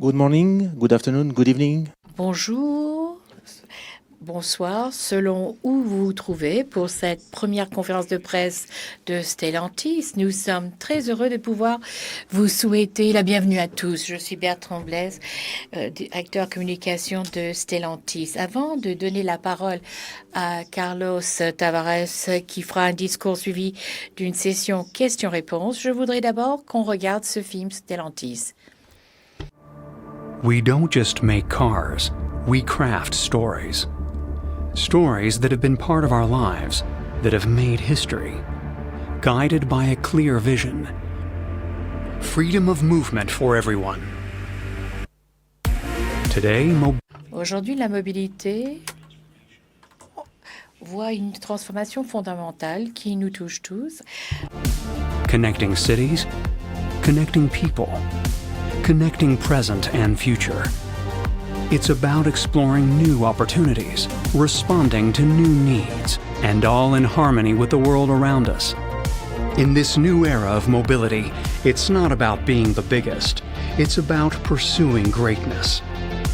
Good morning, good afternoon, good evening. Bonjour, bonsoir, selon où vous vous trouvez pour cette première conférence de presse de Stellantis. Nous sommes très heureux de pouvoir vous souhaiter la bienvenue à tous. Je suis Bertrand Blaise, directeur communication de Stellantis. Avant de donner la parole à Carlos Tavares, qui fera un discours suivi d'une session questions-réponses, je voudrais d'abord qu'on regarde ce film Stellantis. We don't just make cars, we craft stories. Stories that have been part of our lives, that have made history. Guided by a clear vision. Freedom of movement for everyone. Today, Aujourd'hui, la mobilité voit une transformation fondamentale qui nous touche tous. Connecting cities, connecting people. Connecting present and future. It's about exploring new opportunities, responding to new needs, and all in harmony with the world around us. In this new era of mobility, it's not about being the biggest, it's about pursuing greatness.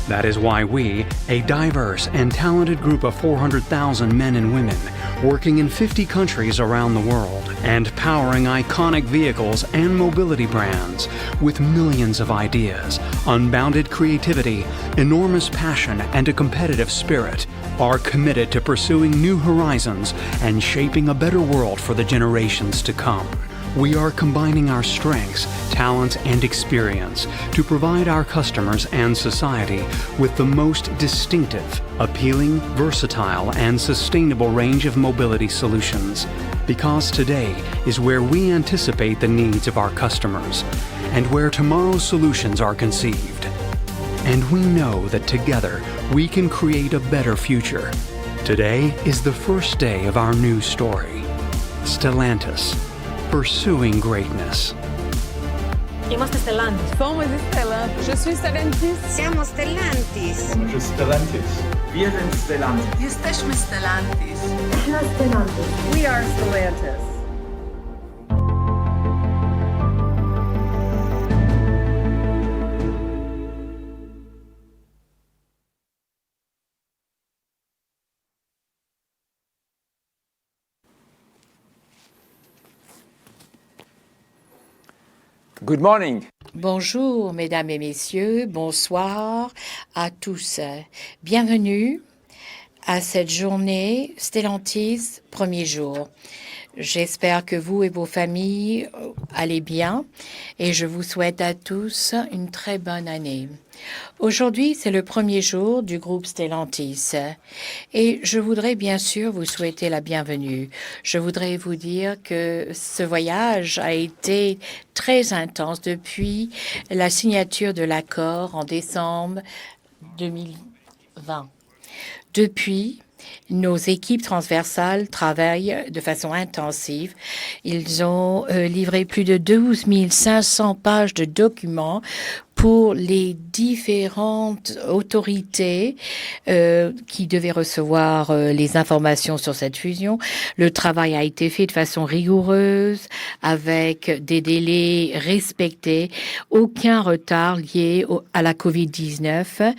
That is why we, a diverse and talented group of 400,000 men and women, working in 50 countries around the world and powering iconic vehicles and mobility brands with millions of ideas, unbounded creativity, enormous passion, and a competitive spirit, are committed to pursuing new horizons and shaping a better world for the generations to come. We are combining our strengths, talents, and experience to provide our customers and society with the most distinctive, appealing, versatile, and sustainable range of mobility solutions. Because today is where we anticipate the needs of our customers and where tomorrow's solutions are conceived. And we know that together we can create a better future. Today is the first day of our new story. Stellantis. Pursuing greatness. Siamo Stellantis. Somos Stellantis. Je suis Stellantis. Siamo Stellantis. Siamo Stellantis. Wir sind Stellantis. Jesteśmy Stellantis. Eحنا Stellantis. We are Stellantis. Good morning. Bonjour, mesdames et messieurs, bonsoir à tous. Bienvenue à cette journée Stellantis, premier jour. J'espère que vous et vos familles allez bien et je vous souhaite à tous une très bonne année. Aujourd'hui, c'est le premier jour du groupe Stellantis et je voudrais bien sûr vous souhaiter la bienvenue. Je voudrais vous dire que ce voyage a été très intense depuis la signature de l'accord en décembre 2020. Depuis, nos équipes transversales travaillent de façon intensive. Ils ont livré plus de 12 500 pages de documents pour les différentes autorités qui devaient recevoir les informations sur cette fusion. Le travail a été fait de façon rigoureuse, avec des délais respectés, aucun retard lié à la COVID-19.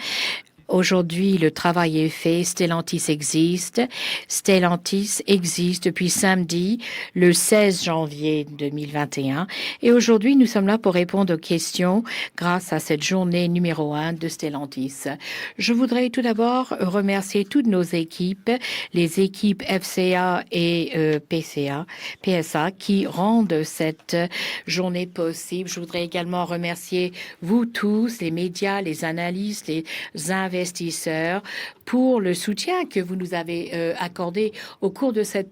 Aujourd'hui, le travail est fait. Stellantis existe. Stellantis existe depuis samedi, le 16 janvier 2021. Et aujourd'hui, nous sommes là pour répondre aux questions grâce à cette journée numéro 1 de Stellantis. Je voudrais tout d'abord remercier toutes nos équipes, les équipes FCA et PSA, qui rendent cette journée possible. Je voudrais également remercier vous tous, les médias, les analystes, les investisseurs pour le soutien que vous nous avez accordé au cours de cette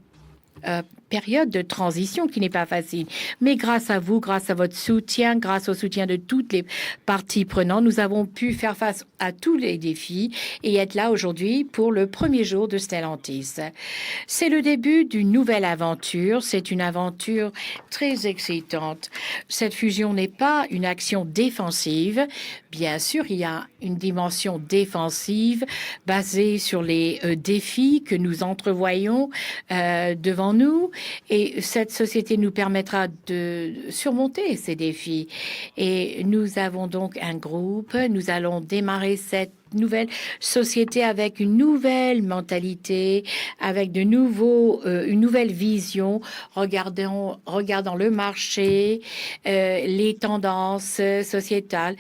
période de transition qui n'est pas facile. Mais grâce à vous, grâce à votre soutien, grâce au soutien de toutes les parties prenantes, nous avons pu faire face à tous les défis et être là aujourd'hui pour le premier jour de Stellantis. C'est le début d'une nouvelle aventure. C'est une aventure très excitante. Cette fusion n'est pas une action défensive. Bien sûr, il y a une dimension défensive basée sur les défis que nous entrevoyons devant nous. Et cette société nous permettra de surmonter ces défis. Et nous avons donc un groupe. Nous allons démarrer cette nouvelle société avec une nouvelle mentalité, avec une nouvelle vision, regardant le marché, les tendances sociétales,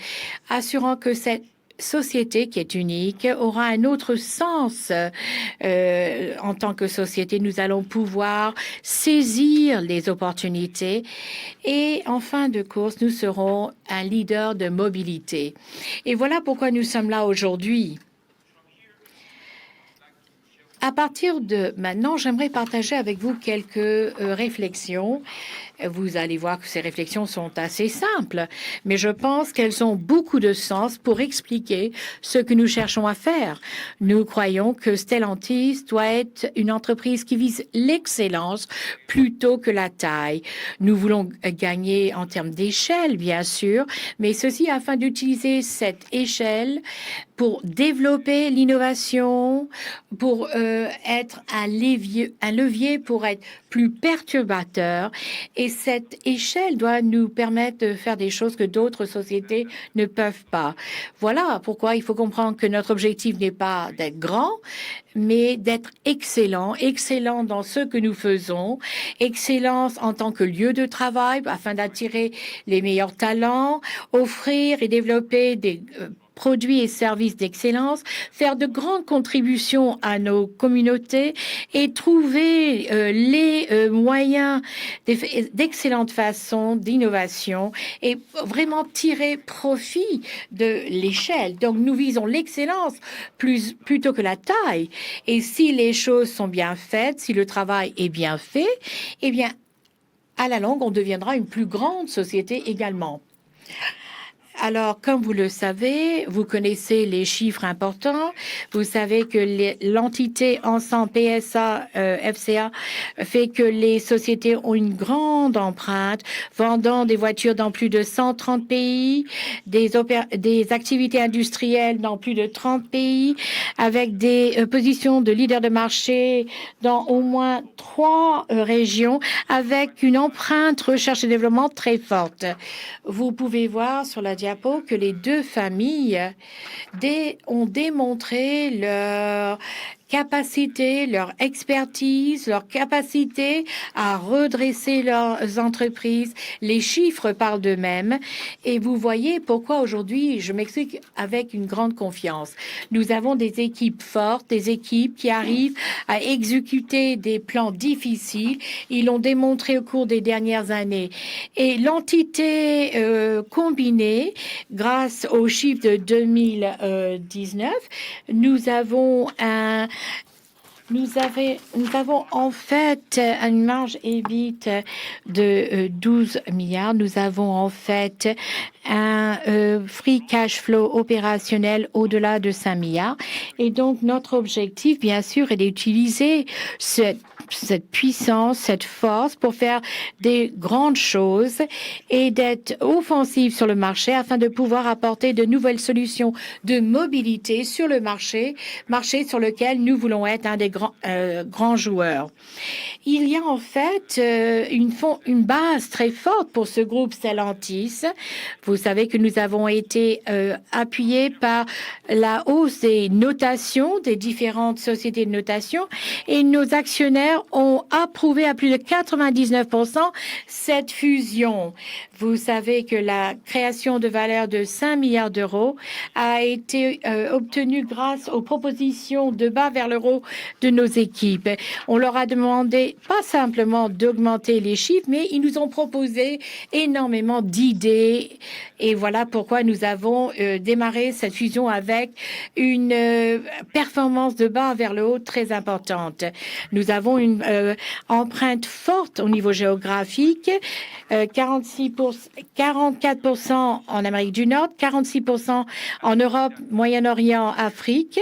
assurant que cette société qui est unique aura un autre sens en tant que société. Nous allons pouvoir saisir les opportunités et en fin de course, nous serons un leader de mobilité. Et voilà pourquoi nous sommes là aujourd'hui. À partir de maintenant, j'aimerais partager avec vous quelques réflexions. Vous allez voir que ces réflexions sont assez simples, mais je pense qu'elles ont beaucoup de sens pour expliquer ce que nous cherchons à faire. Nous croyons que Stellantis doit être une entreprise qui vise l'excellence plutôt que la taille. Nous voulons gagner en termes d'échelle, bien sûr, mais ceci afin d'utiliser cette échelle pour développer l'innovation, pour être un levier pour être plus perturbateur. Et cette échelle doit nous permettre de faire des choses que d'autres sociétés ne peuvent pas. Voilà pourquoi il faut comprendre que notre objectif n'est pas d'être grand, mais d'être excellent, excellent dans ce que nous faisons, excellence en tant que lieu de travail afin d'attirer les meilleurs talents, offrir et développer des produits et services d'excellence, faire de grandes contributions à nos communautés et trouver les moyens d'excellentes façons d'innovation et vraiment tirer profit de l'échelle. Donc, nous visons l'excellence plutôt que la taille. Et si les choses sont bien faites, si le travail est bien fait, eh bien, à la longue, on deviendra une plus grande société également. Alors, comme vous le savez, vous connaissez les chiffres importants. Vous savez que l'entité ensemble PSA, FCA, fait que les sociétés ont une grande empreinte, vendant des voitures dans plus de 130 pays, des activités industrielles dans plus de 30 pays, avec des positions de leader de marché dans au moins 3 régions, avec une empreinte recherche et développement très forte. Vous pouvez voir sur la diapo que les deux familles ont démontré leur capacité, leur expertise, leur capacité à redresser leurs entreprises. Les chiffres parlent d'eux-mêmes et vous voyez pourquoi aujourd'hui, je m'explique avec une grande confiance. Nous avons des équipes fortes, des équipes qui arrivent à exécuter des plans difficiles. Ils l'ont démontré au cours des dernières années. Et l'entité combinée, grâce aux chiffres de 2019, nous avons en fait une marge EBIT de 12 milliards. Nous avons en fait un free cash flow opérationnel au-delà de 5 milliards. Et donc, notre objectif, bien sûr, est d'utiliser cette puissance, cette force pour faire des grandes choses et d'être offensif sur le marché afin de pouvoir apporter de nouvelles solutions de mobilité sur le marché sur lequel nous voulons être un des grands joueurs. Il y a en fait une base très forte pour ce groupe Stellantis. Vous savez que nous avons été appuyés par la hausse des notations des différentes sociétés de notation et nos actionnaires ont approuvé à plus de 99% cette fusion. Vous savez que la création de valeur de 5 milliards d'euros a été obtenue grâce aux propositions de bas vers le haut de nos équipes. On leur a demandé pas simplement d'augmenter les chiffres, mais ils nous ont proposé énormément d'idées. Et voilà pourquoi nous avons démarré cette fusion avec une performance de bas vers le haut très importante. Nous avons une empreinte forte au niveau géographique, 44% en Amérique du Nord, 46% en Europe, Moyen-Orient, Afrique,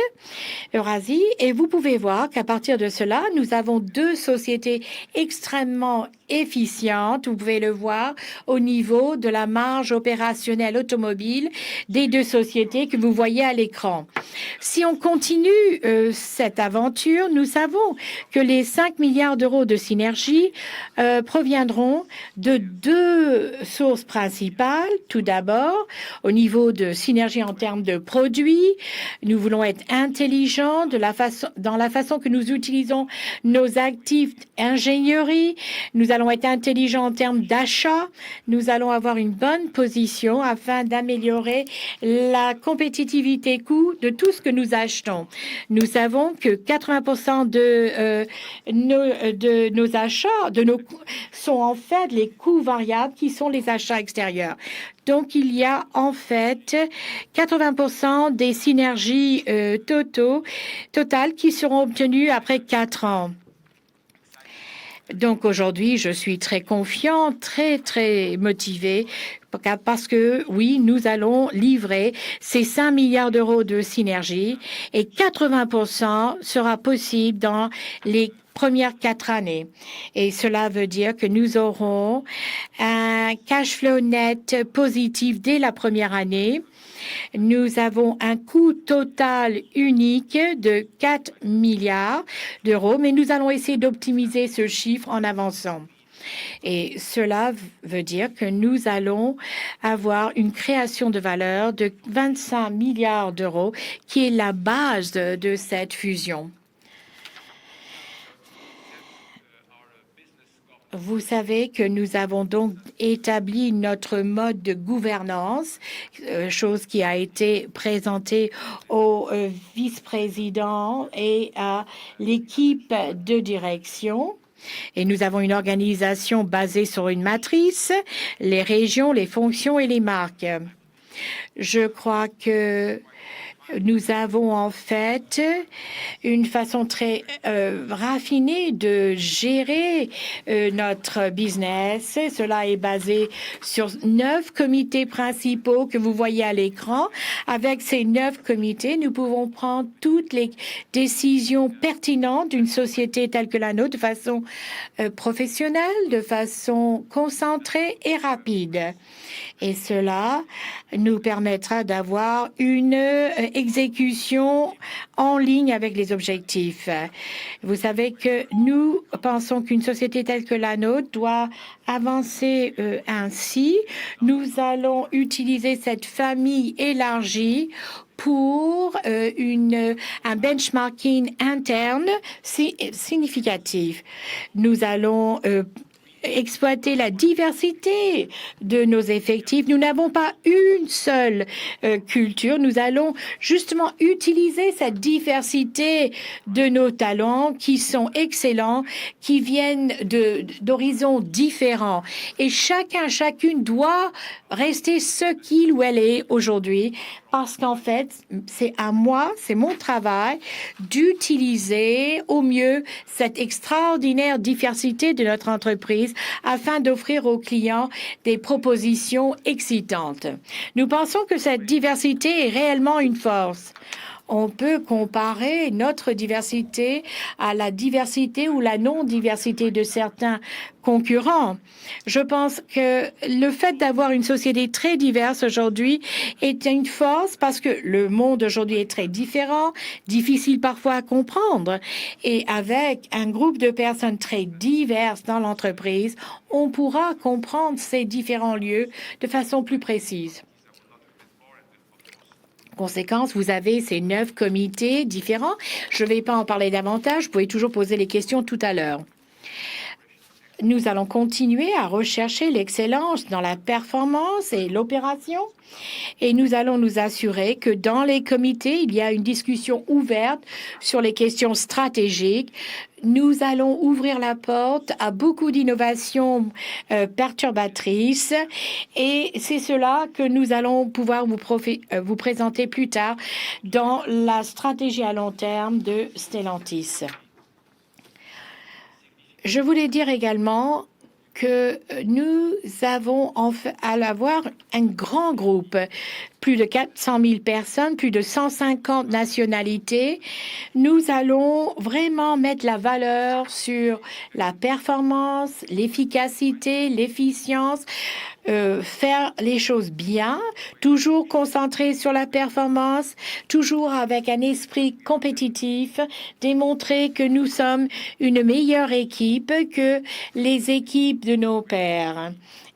Eurasie. Et vous pouvez voir qu'à partir de cela, nous avons deux sociétés extrêmement efficientes. Vous pouvez le voir au niveau de la marge opérationnelle automobile des deux sociétés que vous voyez à l'écran. Si on continue cette aventure, nous savons que les 5 milliards d'euros de synergie proviendront de deux sources principales. Tout d'abord, au niveau de synergie en termes de produits, nous voulons être intelligents dans la façon que nous utilisons nos actifs ingénierie. Nous allons être intelligents en termes d'achat. Nous allons avoir une bonne position afin d'améliorer la compétitivité coût de tout ce que nous achetons. Nous savons que 80% de nos achats sont en fait les coûts variables qui sont les achats extérieurs. Donc, il y a en fait 80% des synergies totales qui seront obtenues après 4 ans. Donc, aujourd'hui, je suis très confiant, très motivé parce que, oui, nous allons livrer ces 5 milliards d'euros de synergie et 80% sera possible dans les premières 4 années. Et cela veut dire que nous aurons un cash flow net positif dès la première année. Nous avons un coût total unique de 4 milliards d'euros, mais nous allons essayer d'optimiser ce chiffre en avançant. Et cela veut dire que nous allons avoir une création de valeur de 25 milliards d'euros, qui est la base de cette fusion. Vous savez que nous avons donc établi notre mode de gouvernance, chose qui a été présentée au vice-président et à l'équipe de direction. Et nous avons une organisation basée sur une matrice, les régions, les fonctions et les marques. Je crois que nous avons en fait une façon très raffinée de gérer notre business. Cela est basé sur 9 comités principaux que vous voyez à l'écran. Avec ces 9 comités, nous pouvons prendre toutes les décisions pertinentes d'une société telle que la nôtre de façon professionnelle, de façon concentrée et rapide. Et cela nous permettra d'avoir une exécution en ligne avec les objectifs. Vous savez que nous pensons qu'une société telle que la nôtre doit avancer ainsi. Nous allons utiliser cette famille élargie pour un benchmarking interne significatif. Nous allons exploiter la diversité de nos effectifs. Nous n'avons pas une seule culture. Nous allons justement utiliser cette diversité de nos talents qui sont excellents, qui viennent d'horizons différents. Et chacune doit rester ce qu'il ou elle est aujourd'hui, parce qu'en fait, c'est à moi, c'est mon travail d'utiliser au mieux cette extraordinaire diversité de notre entreprise afin d'offrir aux clients des propositions excitantes. Nous pensons que cette diversité est réellement une force. On peut comparer notre diversité à la diversité ou la non-diversité de certains concurrents. Je pense que le fait d'avoir une société très diverse aujourd'hui est une force parce que le monde aujourd'hui est très différent, difficile parfois à comprendre. Et avec un groupe de personnes très diverses dans l'entreprise, on pourra comprendre ces différents lieux de façon plus précise. Conséquence, vous avez ces 9 comités différents. Je ne vais pas en parler davantage. Vous pouvez toujours poser les questions tout à l'heure. Nous allons continuer à rechercher l'excellence dans la performance et l'opération. Et nous allons nous assurer que dans les comités, il y a une discussion ouverte sur les questions stratégiques. Nous allons ouvrir la porte à beaucoup d'innovations perturbatrices et c'est cela que nous allons pouvoir vous présenter plus tard dans la stratégie à long terme de Stellantis. Je voulais dire également que nous avons à l'avoir un grand groupe, plus de 400 000 personnes, plus de 150 nationalités. Nous allons vraiment mettre la valeur sur la performance, l'efficacité, l'efficience, faire les choses bien, toujours concentré sur la performance, toujours avec un esprit compétitif, démontrer que nous sommes une meilleure équipe que les équipes de nos pairs.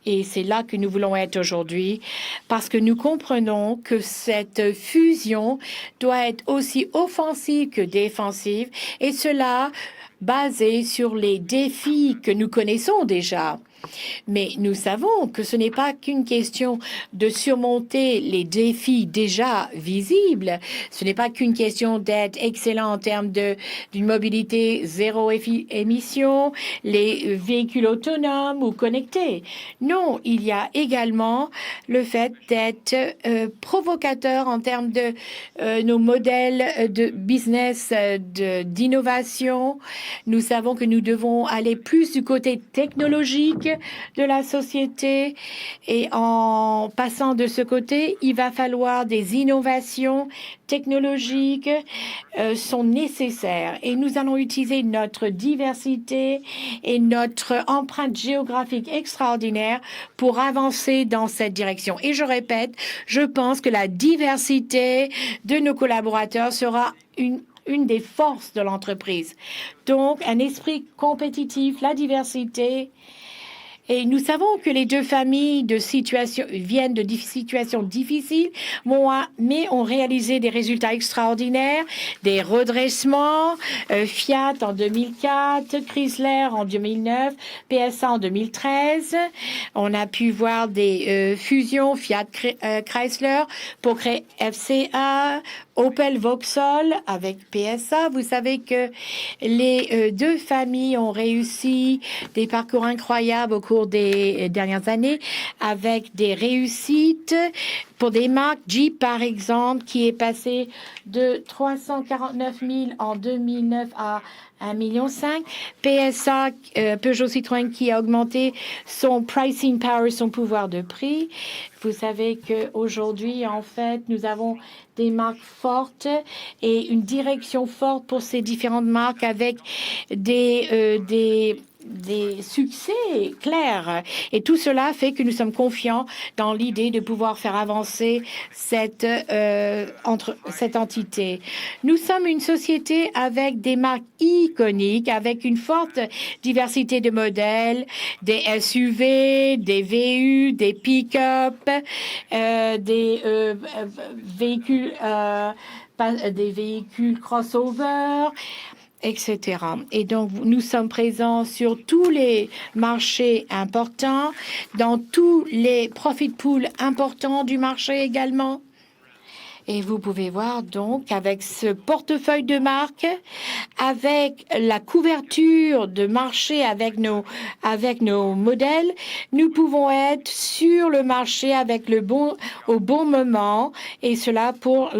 Et c'est là que nous voulons être aujourd'hui, parce que nous comprenons que cette fusion doit être aussi offensive que défensive, et cela basé sur les défis que nous connaissons déjà. Mais nous savons que ce n'est pas qu'une question de surmonter les défis déjà visibles. Ce n'est pas qu'une question d'être excellent en termes d'une mobilité zéro émission, les véhicules autonomes ou connectés. Non, il y a également le fait d'être provocateur en termes de nos modèles de business, d'innovation. Nous savons que nous devons aller plus du côté technologique de la société, et en passant de ce côté, il va falloir des innovations technologiques sont nécessaires, et nous allons utiliser notre diversité et notre empreinte géographique extraordinaire pour avancer dans cette direction. Et je répète, je pense que la diversité de nos collaborateurs sera une des forces de l'entreprise. Donc, un esprit compétitif, la diversité. Et nous savons que les deux familles viennent de situations difficiles, mais ont réalisé des résultats extraordinaires, des redressements, Fiat en 2004, Chrysler en 2009, PSA en 2013. On a pu voir des fusions Fiat-Chrysler pour créer FCA, Opel Vauxhall avec PSA. Vous savez que les deux familles ont réussi des parcours incroyables au cours des dernières années, avec des réussites pour des marques. Jeep, par exemple, qui est passé de 349 000 en 2009 à 1,5 million. PSA, Peugeot Citroën, qui a augmenté son pricing power, son pouvoir de prix. Vous savez qu'aujourd'hui, en fait, nous avons des marques fortes et une direction forte pour ces différentes marques, avec des succès clairs. Et tout cela fait que nous sommes confiants dans l'idée de pouvoir faire avancer cette entité. Nous sommes une société avec des marques iconiques, avec une forte diversité de modèles, des SUV, des VU, des pick-up, des véhicules crossover, etc. Et donc, nous sommes présents sur tous les marchés importants, dans tous les profit pools importants du marché également. Et vous pouvez voir donc, avec ce portefeuille de marques, avec la couverture de marché, avec nos modèles, nous pouvons être sur le marché au bon moment, et cela pour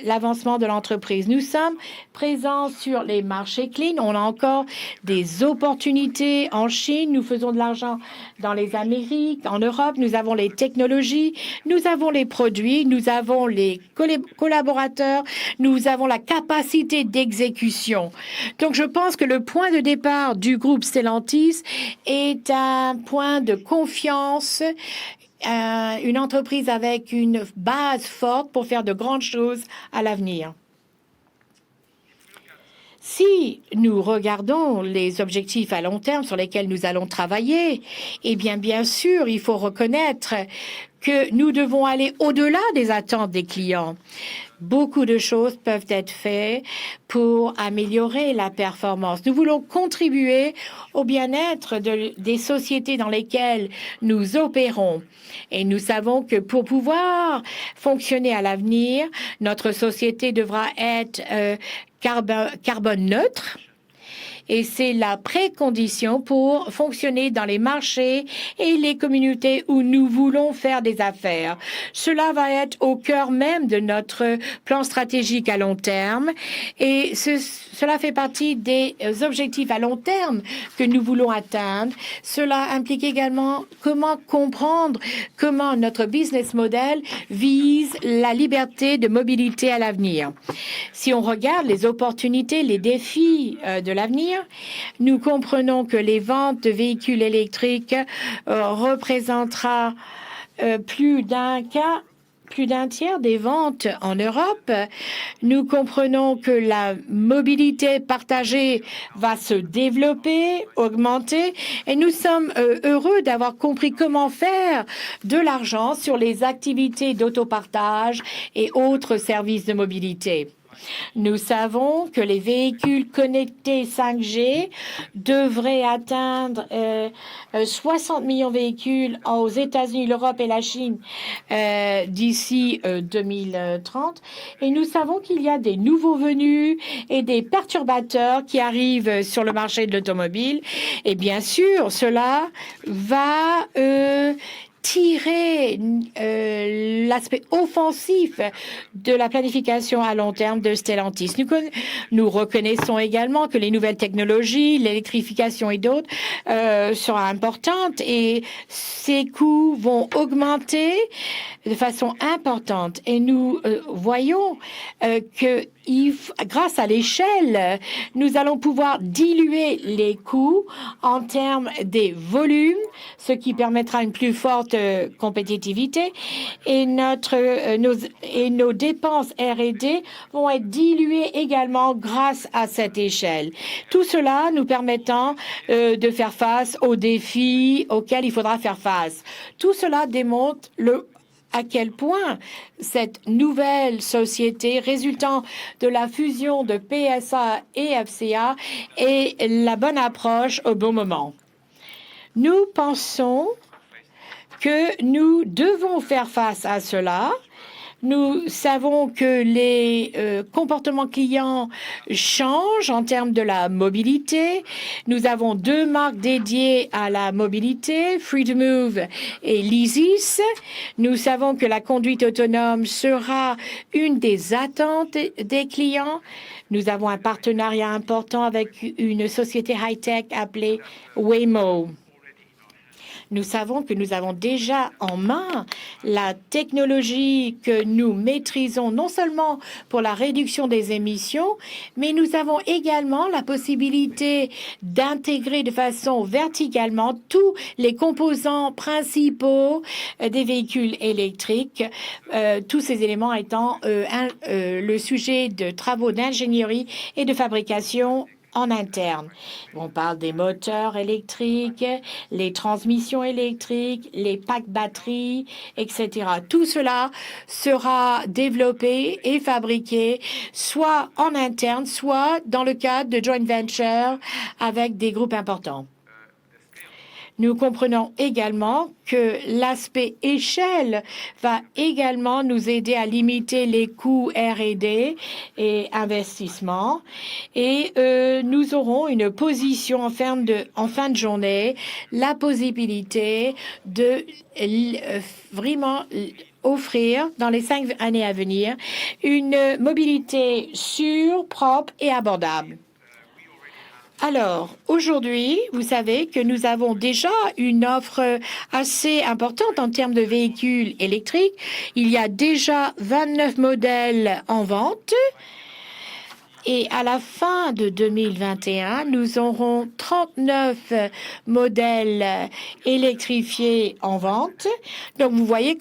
l'avancement de l'entreprise. Nous sommes présents sur les marchés clean. On a encore des opportunités en Chine. Nous faisons de l'argent dans les Amériques, en Europe. Nous avons les technologies, nous avons les produits, nous avons les collaborateurs, nous avons la capacité d'exécution. Donc, je pense que le point de départ du groupe Stellantis est un point de confiance, une entreprise avec une base forte pour faire de grandes choses à l'avenir. Si nous regardons les objectifs à long terme sur lesquels nous allons travailler, eh bien sûr, il faut reconnaître que nous devons aller au-delà des attentes des clients. Beaucoup de choses peuvent être faites pour améliorer la performance. Nous voulons contribuer au bien-être des sociétés dans lesquelles nous opérons. Et nous savons que pour pouvoir fonctionner à l'avenir, notre société devra être carbone neutre. et c'est la précondition pour fonctionner dans les marchés et les communautés où nous voulons faire des affaires. Cela va être au cœur même de notre plan stratégique à long terme et cela fait partie des objectifs à long terme que nous voulons atteindre. Cela implique également comment comprendre comment notre business model vise la liberté de mobilité à l'avenir. Si on regarde les opportunités, les défis de l'avenir, nous comprenons que les ventes de véhicules électriques représentera plus d'un tiers des ventes en Europe. Nous comprenons que la mobilité partagée va se développer, augmenter, et nous sommes heureux d'avoir compris comment faire de l'argent sur les activités d'autopartage et autres services de mobilité. Nous savons que les véhicules connectés 5G devraient atteindre 60 millions de véhicules aux États-Unis, l'Europe et la Chine d'ici 2030. Et nous savons qu'il y a des nouveaux venus et des perturbateurs qui arrivent sur le marché de l'automobile. Et bien sûr, cela va tirer l'aspect offensif de la planification à long terme de Stellantis. Nous reconnaissons également que les nouvelles technologies, l'électrification et d'autres seront importantes et ces coûts vont augmenter de façon importante. Et nous voyons que grâce à l'échelle, nous allons pouvoir diluer les coûts en termes des volumes, ce qui permettra une plus forte compétitivité et nos dépenses R&D vont être diluées également grâce à cette échelle. Tout cela nous permettant de faire face aux défis auxquels il faudra faire face. Tout cela démontre à quel point cette nouvelle société résultant de la fusion de PSA et FCA est la bonne approche au bon moment. Nous pensons que nous devons faire face à cela. Nous savons que les comportements clients changent en termes de la mobilité. Nous avons 2 marques dédiées à la mobilité, Free2Move et Leasys. Nous savons que la conduite autonome sera une des attentes des clients. Nous avons un partenariat important avec une société high-tech appelée Waymo. Nous savons que nous avons déjà en main la technologie que nous maîtrisons non seulement pour la réduction des émissions, mais nous avons également la possibilité d'intégrer de façon verticalement tous les composants principaux des véhicules électriques, tous ces éléments étant le sujet de travaux d'ingénierie et de fabrication en interne. On parle des moteurs électriques, les transmissions électriques, les packs batteries, etc. Tout cela sera développé et fabriqué soit en interne, soit dans le cadre de joint venture avec des groupes importants. Nous comprenons également que l'aspect échelle va également nous aider à limiter les coûts R&D et investissement. Et nous aurons une position en fin de journée, la possibilité de vraiment offrir dans les 5 années à venir une mobilité sûre, propre et abordable. Alors, aujourd'hui, vous savez que nous avons déjà une offre assez importante en termes de véhicules électriques. Il y a déjà 29 modèles en vente. Et à la fin de 2021, nous aurons 39 modèles électrifiés en vente. Donc, vous voyez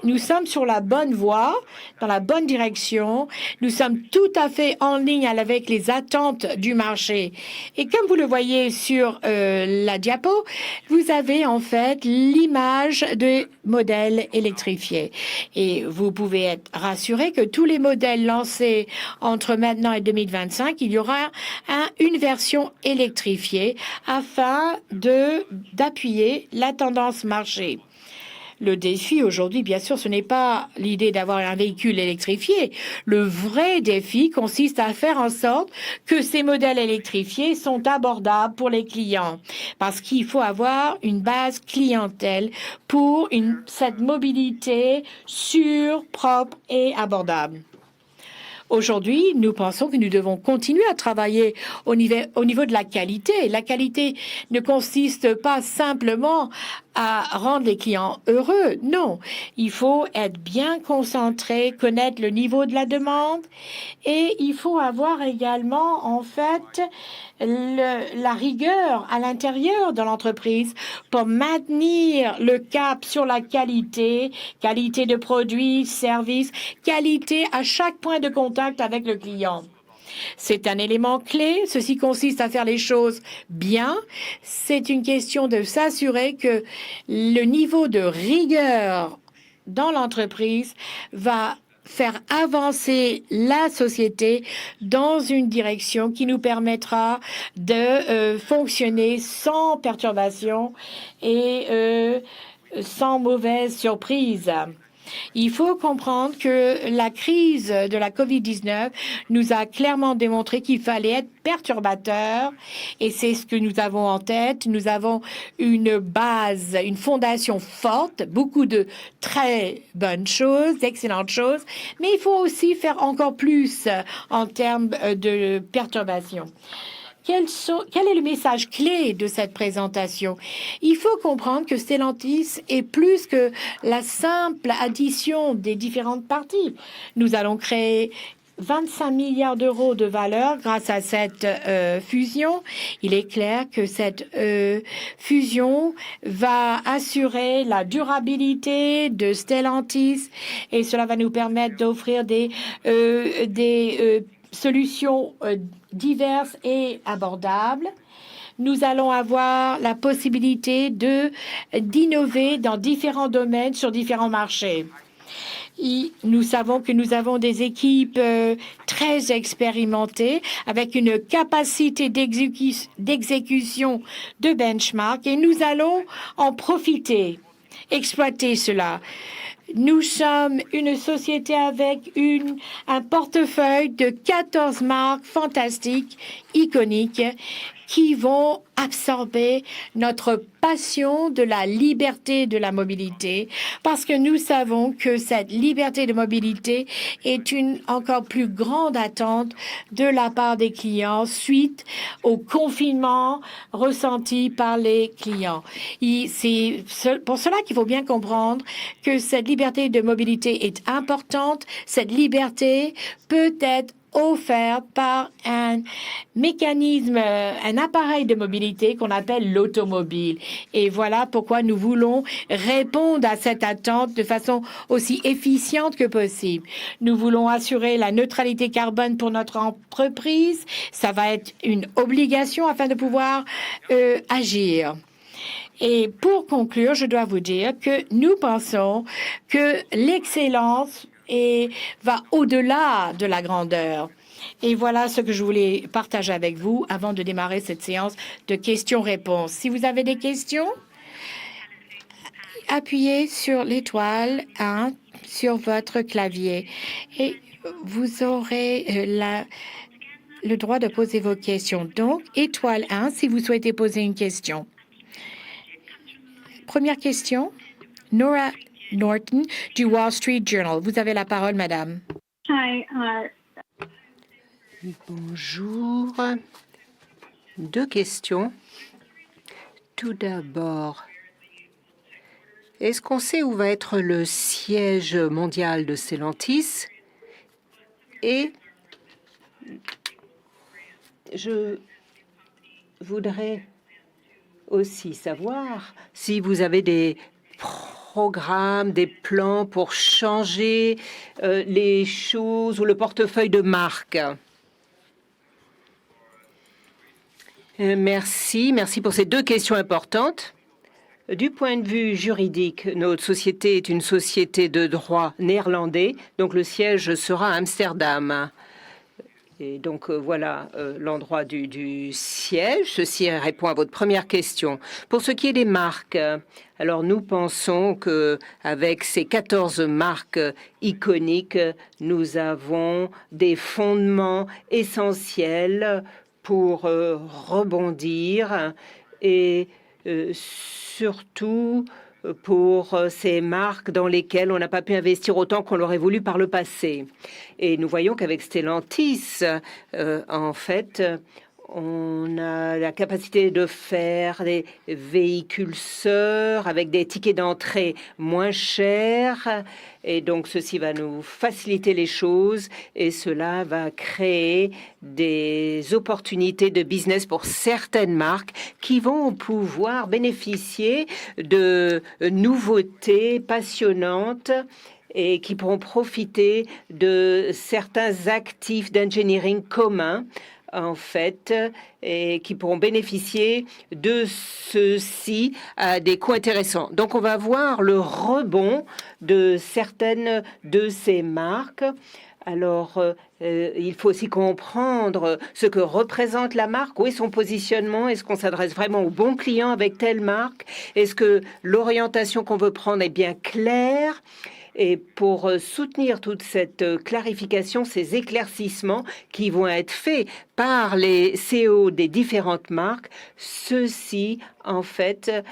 nous sommes sur la bonne voie, dans la bonne direction. Nous sommes tout à fait en ligne avec les attentes du marché. Et comme vous le voyez sur la diapo, vous avez en fait l'image de modèles électrifiés. Et vous pouvez être rassuré que tous les modèles lancés entre maintenant et 2025, il y aura une version électrifiée afin d'appuyer la tendance marché. Le défi aujourd'hui, bien sûr, ce n'est pas l'idée d'avoir un véhicule électrifié. Le vrai défi consiste à faire en sorte que ces modèles électrifiés sont abordables pour les clients, parce qu'il faut avoir une base clientèle pour cette mobilité sûre, propre et abordable. Aujourd'hui, nous pensons que nous devons continuer à travailler au niveau de la qualité. La qualité ne consiste pas simplement à rendre les clients heureux. Non, il faut être bien concentré, connaître le niveau de la demande et il faut avoir également, en fait, la rigueur à l'intérieur de l'entreprise pour maintenir le cap sur la qualité, qualité de produits, services, qualité à chaque point de contact avec le client. C'est un élément clé. Ceci consiste à faire les choses bien. C'est une question de s'assurer que le niveau de rigueur dans l'entreprise va faire avancer la société dans une direction qui nous permettra de fonctionner sans perturbation et sans mauvaise surprise. Il faut comprendre que la crise de la COVID-19 nous a clairement démontré qu'il fallait être perturbateur et c'est ce que nous avons en tête. Nous avons une base, une fondation forte, beaucoup de très bonnes choses, d'excellentes choses, mais il faut aussi faire encore plus en termes de perturbation. Quel est le message clé de cette présentation? Il faut comprendre que Stellantis est plus que la simple addition des différentes parties. Nous allons créer 25 milliards d'euros de valeur grâce à cette fusion. Il est clair que cette fusion va assurer la durabilité de Stellantis et cela va nous permettre d'offrir des solutions diverses et abordables. Nous allons avoir la possibilité d'innover dans différents domaines sur différents marchés. Nous savons que nous avons des équipes très expérimentées avec une capacité d'exécution de benchmark et nous allons en profiter, exploiter cela. Nous sommes une société avec un portefeuille de 14 marques fantastiques, iconiques, qui vont absorber notre passion de la liberté de la mobilité, parce que nous savons que cette liberté de mobilité est une encore plus grande attente de la part des clients suite au confinement ressenti par les clients. C'est pour cela qu'il faut bien comprendre que cette liberté de mobilité est importante. Cette liberté peut être offerte par un mécanisme, un appareil de mobilité qu'on appelle l'automobile. Et voilà pourquoi nous voulons répondre à cette attente de façon aussi efficiente que possible. Nous voulons assurer la neutralité carbone pour notre entreprise. Ça va être une obligation afin de pouvoir agir. Et pour conclure, je dois vous dire que nous pensons que l'excellence va au-delà de la grandeur. Et voilà ce que je voulais partager avec vous avant de démarrer cette séance de questions-réponses. Si vous avez des questions, appuyez sur l'étoile 1 sur votre clavier et vous aurez le droit de poser vos questions. Donc, étoile 1 si vous souhaitez poser une question. Première question, Nora Norton du Wall Street Journal. Vous avez la parole, madame. Hi. Bonjour. Deux questions. Tout d'abord, est-ce qu'on sait où va être le siège mondial de Stellantis? Et je voudrais aussi savoir si vous avez des programmes, des plans pour changer les choses ou le portefeuille de marque. Merci pour ces deux questions importantes. Du point de vue juridique, notre société est une société de droit néerlandais, donc le siège sera à Amsterdam. Et donc voilà l'endroit du siège. Ceci répond à votre première question. Pour ce qui est des marques, alors nous pensons que avec ces 14 marques iconiques, nous avons des fondements essentiels pour rebondir et surtout pour ces marques dans lesquelles on n'a pas pu investir autant qu'on l'aurait voulu par le passé. Et nous voyons qu'avec Stellantis, en fait, on a la capacité de faire des véhicules sœurs avec des tickets d'entrée moins chers. Et donc, ceci va nous faciliter les choses et cela va créer des opportunités de business pour certaines marques qui vont pouvoir bénéficier de nouveautés passionnantes et qui pourront profiter de certains actifs d'engineering communs en fait, et qui pourront bénéficier de ceci à des coûts intéressants. Donc, on va voir le rebond de certaines de ces marques. Alors, il faut aussi comprendre ce que représente la marque, où est son positionnement, est-ce qu'on s'adresse vraiment aux bons clients avec telle marque, est-ce que l'orientation qu'on veut prendre est bien claire. Et pour soutenir toute cette clarification, ces éclaircissements qui vont être faits par les CEO des différentes marques, ceci, en fait,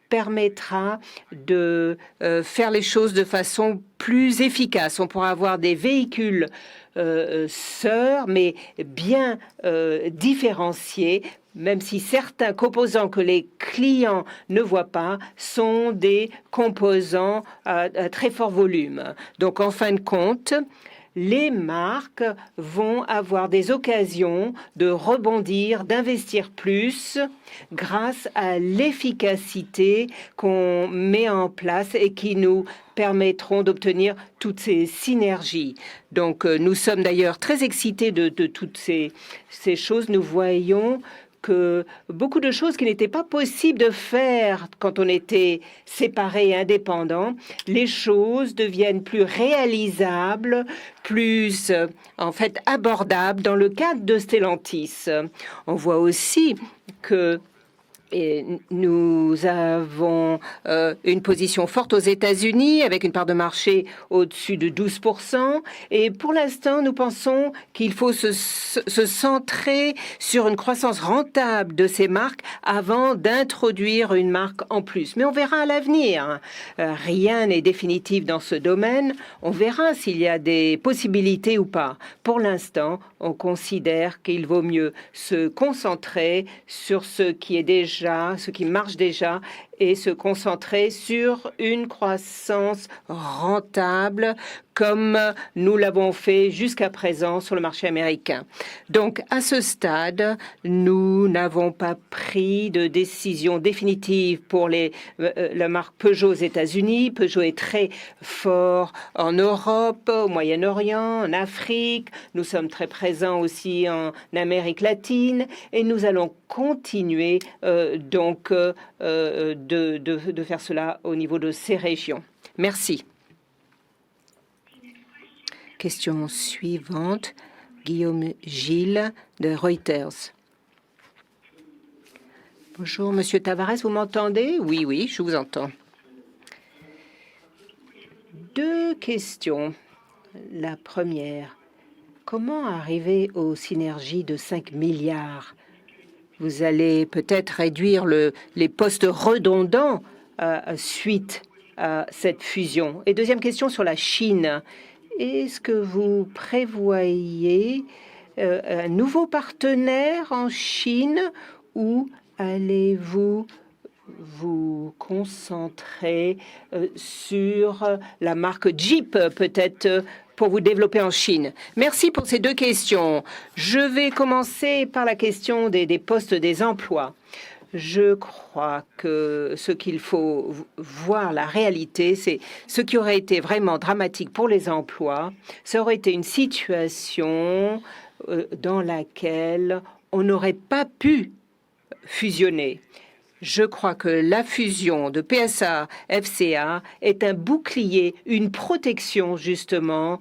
permettra de faire les choses de façon plus efficace. On pourra avoir des véhicules sœurs, mais bien différenciés, même si certains composants que les clients ne voient pas sont des composants à très fort volume. Donc, en fin de compte, les marques vont avoir des occasions de rebondir, d'investir plus grâce à l'efficacité qu'on met en place et qui nous permettront d'obtenir toutes ces synergies. Donc, nous sommes d'ailleurs très excités de toutes ces choses. Nous voyons que beaucoup de choses qui n'étaient pas possibles de faire quand on était séparés et indépendants, les choses deviennent plus réalisables, plus en fait abordables dans le cadre de Stellantis. On voit aussi que nous avons une position forte aux États-Unis avec une part de marché au-dessus de 12%. Et pour l'instant, nous pensons qu'il faut se centrer sur une croissance rentable de ces marques avant d'introduire une marque en plus. Mais on verra à l'avenir. Rien n'est définitif dans ce domaine. On verra s'il y a des possibilités ou pas. Pour l'instant, on considère qu'il vaut mieux se concentrer sur ce qui marche déjà et se concentrer sur une croissance rentable comme nous l'avons fait jusqu'à présent sur le marché américain. Donc, à ce stade, nous n'avons pas pris de décision définitive pour la marque Peugeot aux États-Unis. Peugeot est très fort en Europe, au Moyen-Orient, en Afrique. Nous sommes très présents aussi en Amérique latine et nous allons continuer de faire cela au niveau de ces régions. Merci. Question suivante, Guillaume Gilles de Reuters. Bonjour, Monsieur Tavares, vous m'entendez? Oui, oui, je vous entends. Deux questions. La première, comment arriver aux synergies de 5 milliards? Vous allez peut-être réduire les postes redondants suite à cette fusion. Et deuxième question sur la Chine. Est-ce que vous prévoyez un nouveau partenaire en Chine ou allez-vous vous concentrer sur la marque Jeep, peut-être pour vous développer en Chine? Merci pour ces deux questions. Je vais commencer par la question des postes, des emplois. Je crois que ce qu'il faut voir, la réalité, c'est ce qui aurait été vraiment dramatique pour les emplois. Ça aurait été une situation dans laquelle on n'aurait pas pu fusionner. Je crois que la fusion de PSA-FCA est un bouclier, une protection justement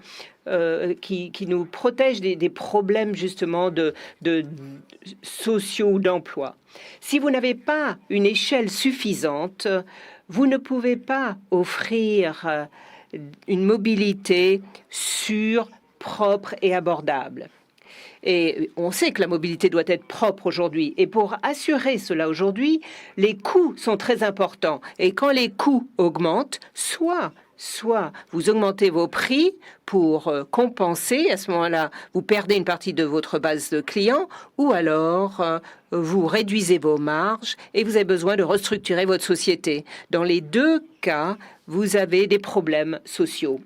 qui nous protège des problèmes justement de sociaux ou d'emploi. Si vous n'avez pas une échelle suffisante, vous ne pouvez pas offrir une mobilité sûre, propre et abordable. Et on sait que la mobilité doit être propre aujourd'hui. Et pour assurer cela aujourd'hui, les coûts sont très importants. Et quand les coûts augmentent, soit vous augmentez vos prix pour compenser, à ce moment-là, vous perdez une partie de votre base de clients, ou alors vous réduisez vos marges et vous avez besoin de restructurer votre société. Dans les deux cas, vous avez des problèmes sociaux.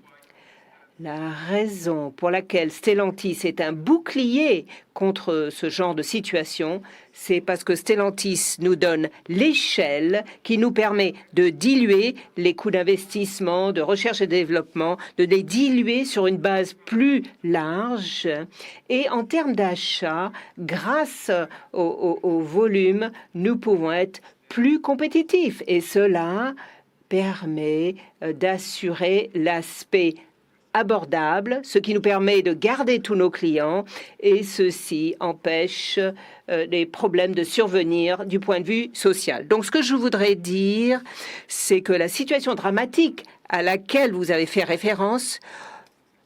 La raison pour laquelle Stellantis est un bouclier contre ce genre de situation, c'est parce que Stellantis nous donne l'échelle qui nous permet de diluer les coûts d'investissement, de recherche et développement, de les diluer sur une base plus large. Et en termes d'achat, grâce au volume, nous pouvons être plus compétitifs. Et cela permet d'assurer l'aspect abordable, ce qui nous permet de garder tous nos clients et ceci empêche les problèmes de survenir du point de vue social. Donc ce que je voudrais dire, c'est que la situation dramatique à laquelle vous avez fait référence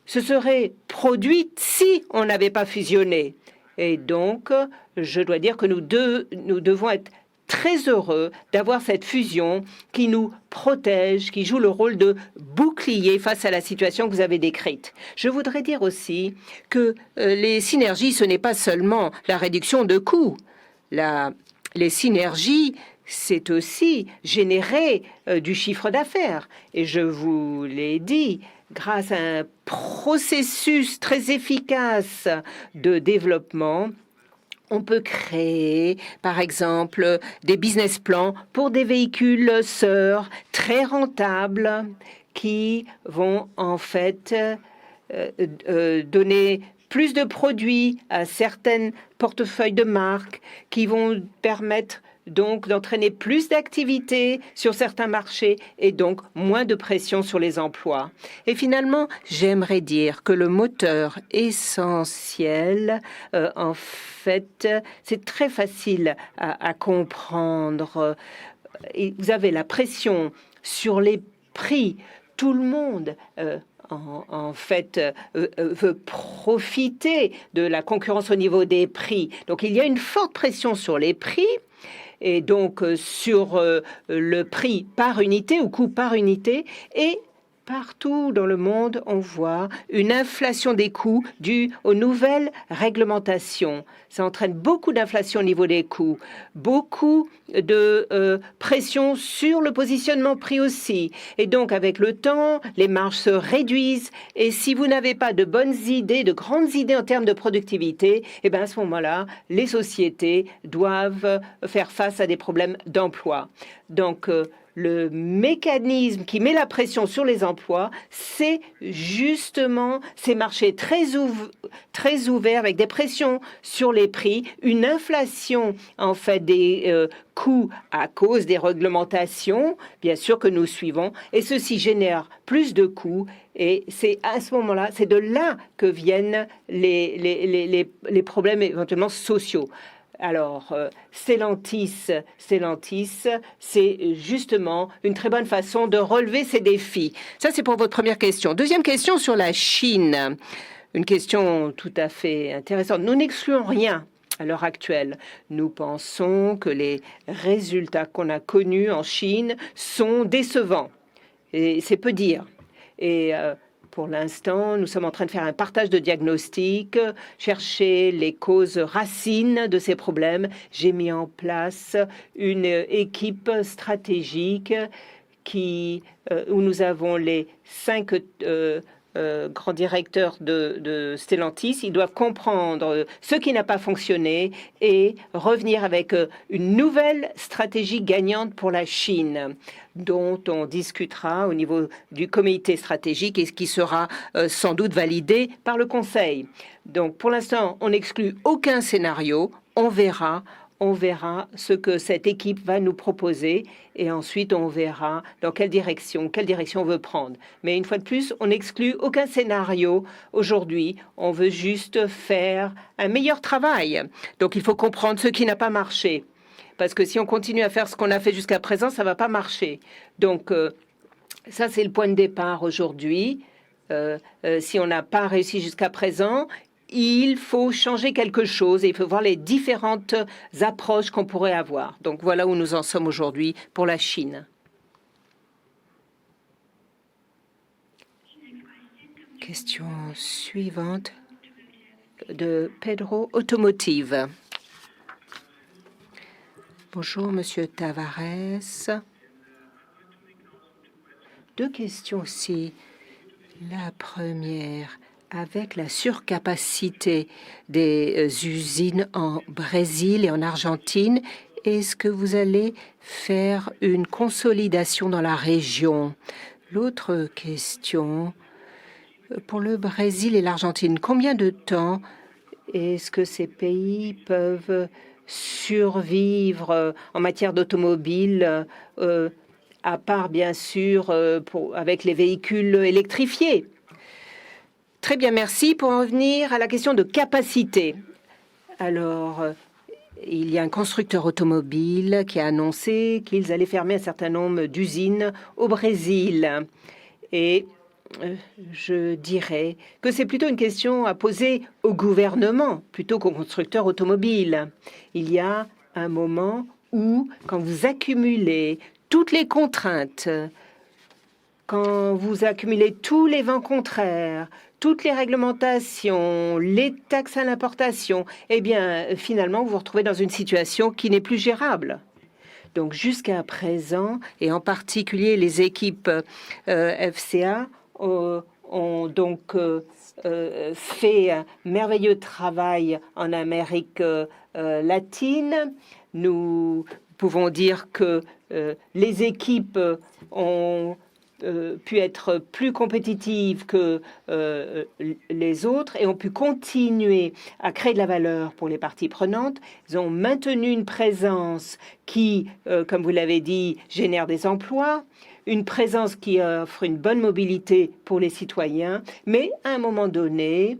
se serait produite si on n'avait pas fusionné. Et donc, je dois dire que nous devons être très heureux d'avoir cette fusion qui nous protège, qui joue le rôle de bouclier face à la situation que vous avez décrite. Je voudrais dire aussi que les synergies, ce n'est pas seulement la réduction de coûts. Les synergies, c'est aussi générer du chiffre d'affaires. Et je vous l'ai dit, grâce à un processus très efficace de développement, on peut créer, par exemple, des business plans pour des véhicules sœurs très rentables qui vont en fait donner plus de produits à certaines portefeuilles de marques qui vont permettre donc d'entraîner plus d'activités sur certains marchés et donc moins de pression sur les emplois. Et finalement, j'aimerais dire que le moteur essentiel, en fait, c'est très facile à comprendre. Et vous avez la pression sur les prix. Tout le monde en fait, veut profiter de la concurrence au niveau des prix. Donc, il y a une forte pression sur les prix et donc sur le prix par unité ou coût par unité. Et partout dans le monde, on voit une inflation des coûts due aux nouvelles réglementations. Ça entraîne beaucoup d'inflation au niveau des coûts, beaucoup de pression sur le positionnement prix aussi. Et donc, avec le temps, les marges se réduisent. Et si vous n'avez pas de bonnes idées, de grandes idées en termes de productivité, eh bien, à ce moment-là, les sociétés doivent faire face à des problèmes d'emploi. Donc, le mécanisme qui met la pression sur les emplois, c'est justement ces marchés très ouverts avec des pressions sur les prix, une inflation en fait des coûts à cause des réglementations, bien sûr que nous suivons, et ceci génère plus de coûts. Et c'est à ce moment-là, c'est de là que viennent les problèmes éventuellement sociaux. Alors, Stellantis, c'est justement une très bonne façon de relever ces défis. Ça, c'est pour votre première question. Deuxième question sur la Chine. Une question tout à fait intéressante. Nous n'excluons rien à l'heure actuelle. Nous pensons que les résultats qu'on a connus en Chine sont décevants. Et c'est peu dire. Et pour l'instant, nous sommes en train de faire un partage de diagnostic, chercher les causes racines de ces problèmes. J'ai mis en place une équipe stratégique où nous avons les 5 grands directeurs de Stellantis. Ils doivent comprendre ce qui n'a pas fonctionné et revenir avec une nouvelle stratégie gagnante pour la Chine, dont on discutera au niveau du comité stratégique et qui sera sans doute validé par le Conseil. Donc, pour l'instant, on n'exclut aucun scénario. On verra on verra ce que cette équipe va nous proposer et ensuite on verra dans quelle direction on veut prendre. Mais une fois de plus, on n'exclut aucun scénario aujourd'hui. On veut juste faire un meilleur travail. Donc il faut comprendre ce qui n'a pas marché. Parce que si on continue à faire ce qu'on a fait jusqu'à présent, ça ne va pas marcher. Donc ça, c'est le point de départ aujourd'hui. Si on n'a pas réussi jusqu'à présent, il faut changer quelque chose et il faut voir les différentes approches qu'on pourrait avoir. Donc voilà où nous en sommes aujourd'hui pour la Chine. Question suivante de Pedro Automotive. Bonjour, Monsieur Tavares. Deux questions aussi. La première, avec la surcapacité des usines en Brésil et en Argentine, est-ce que vous allez faire une consolidation dans la région? L'autre question, pour le Brésil et l'Argentine, combien de temps est-ce que ces pays peuvent survivre en matière d'automobile, à part bien sûr avec les véhicules électrifiés? Très bien, merci. Pour en revenir à la question de capacité. Alors, il y a un constructeur automobile qui a annoncé qu'ils allaient fermer un certain nombre d'usines au Brésil. Et je dirais que c'est plutôt une question à poser au gouvernement plutôt qu'au constructeur automobile. Il y a un moment où, quand vous accumulez toutes les contraintes, quand vous accumulez tous les vents contraires, toutes les réglementations, les taxes à l'importation, eh bien, finalement, vous vous retrouvez dans une situation qui n'est plus gérable. Donc, jusqu'à présent, et en particulier les équipes FCA, ont donc fait un merveilleux travail en Amérique latine. Nous pouvons dire que les équipes ont pu être plus compétitives que les autres et ont pu continuer à créer de la valeur pour les parties prenantes. Ils ont maintenu une présence qui, comme vous l'avez dit, génère des emplois, une présence qui offre une bonne mobilité pour les citoyens, mais à un moment donné,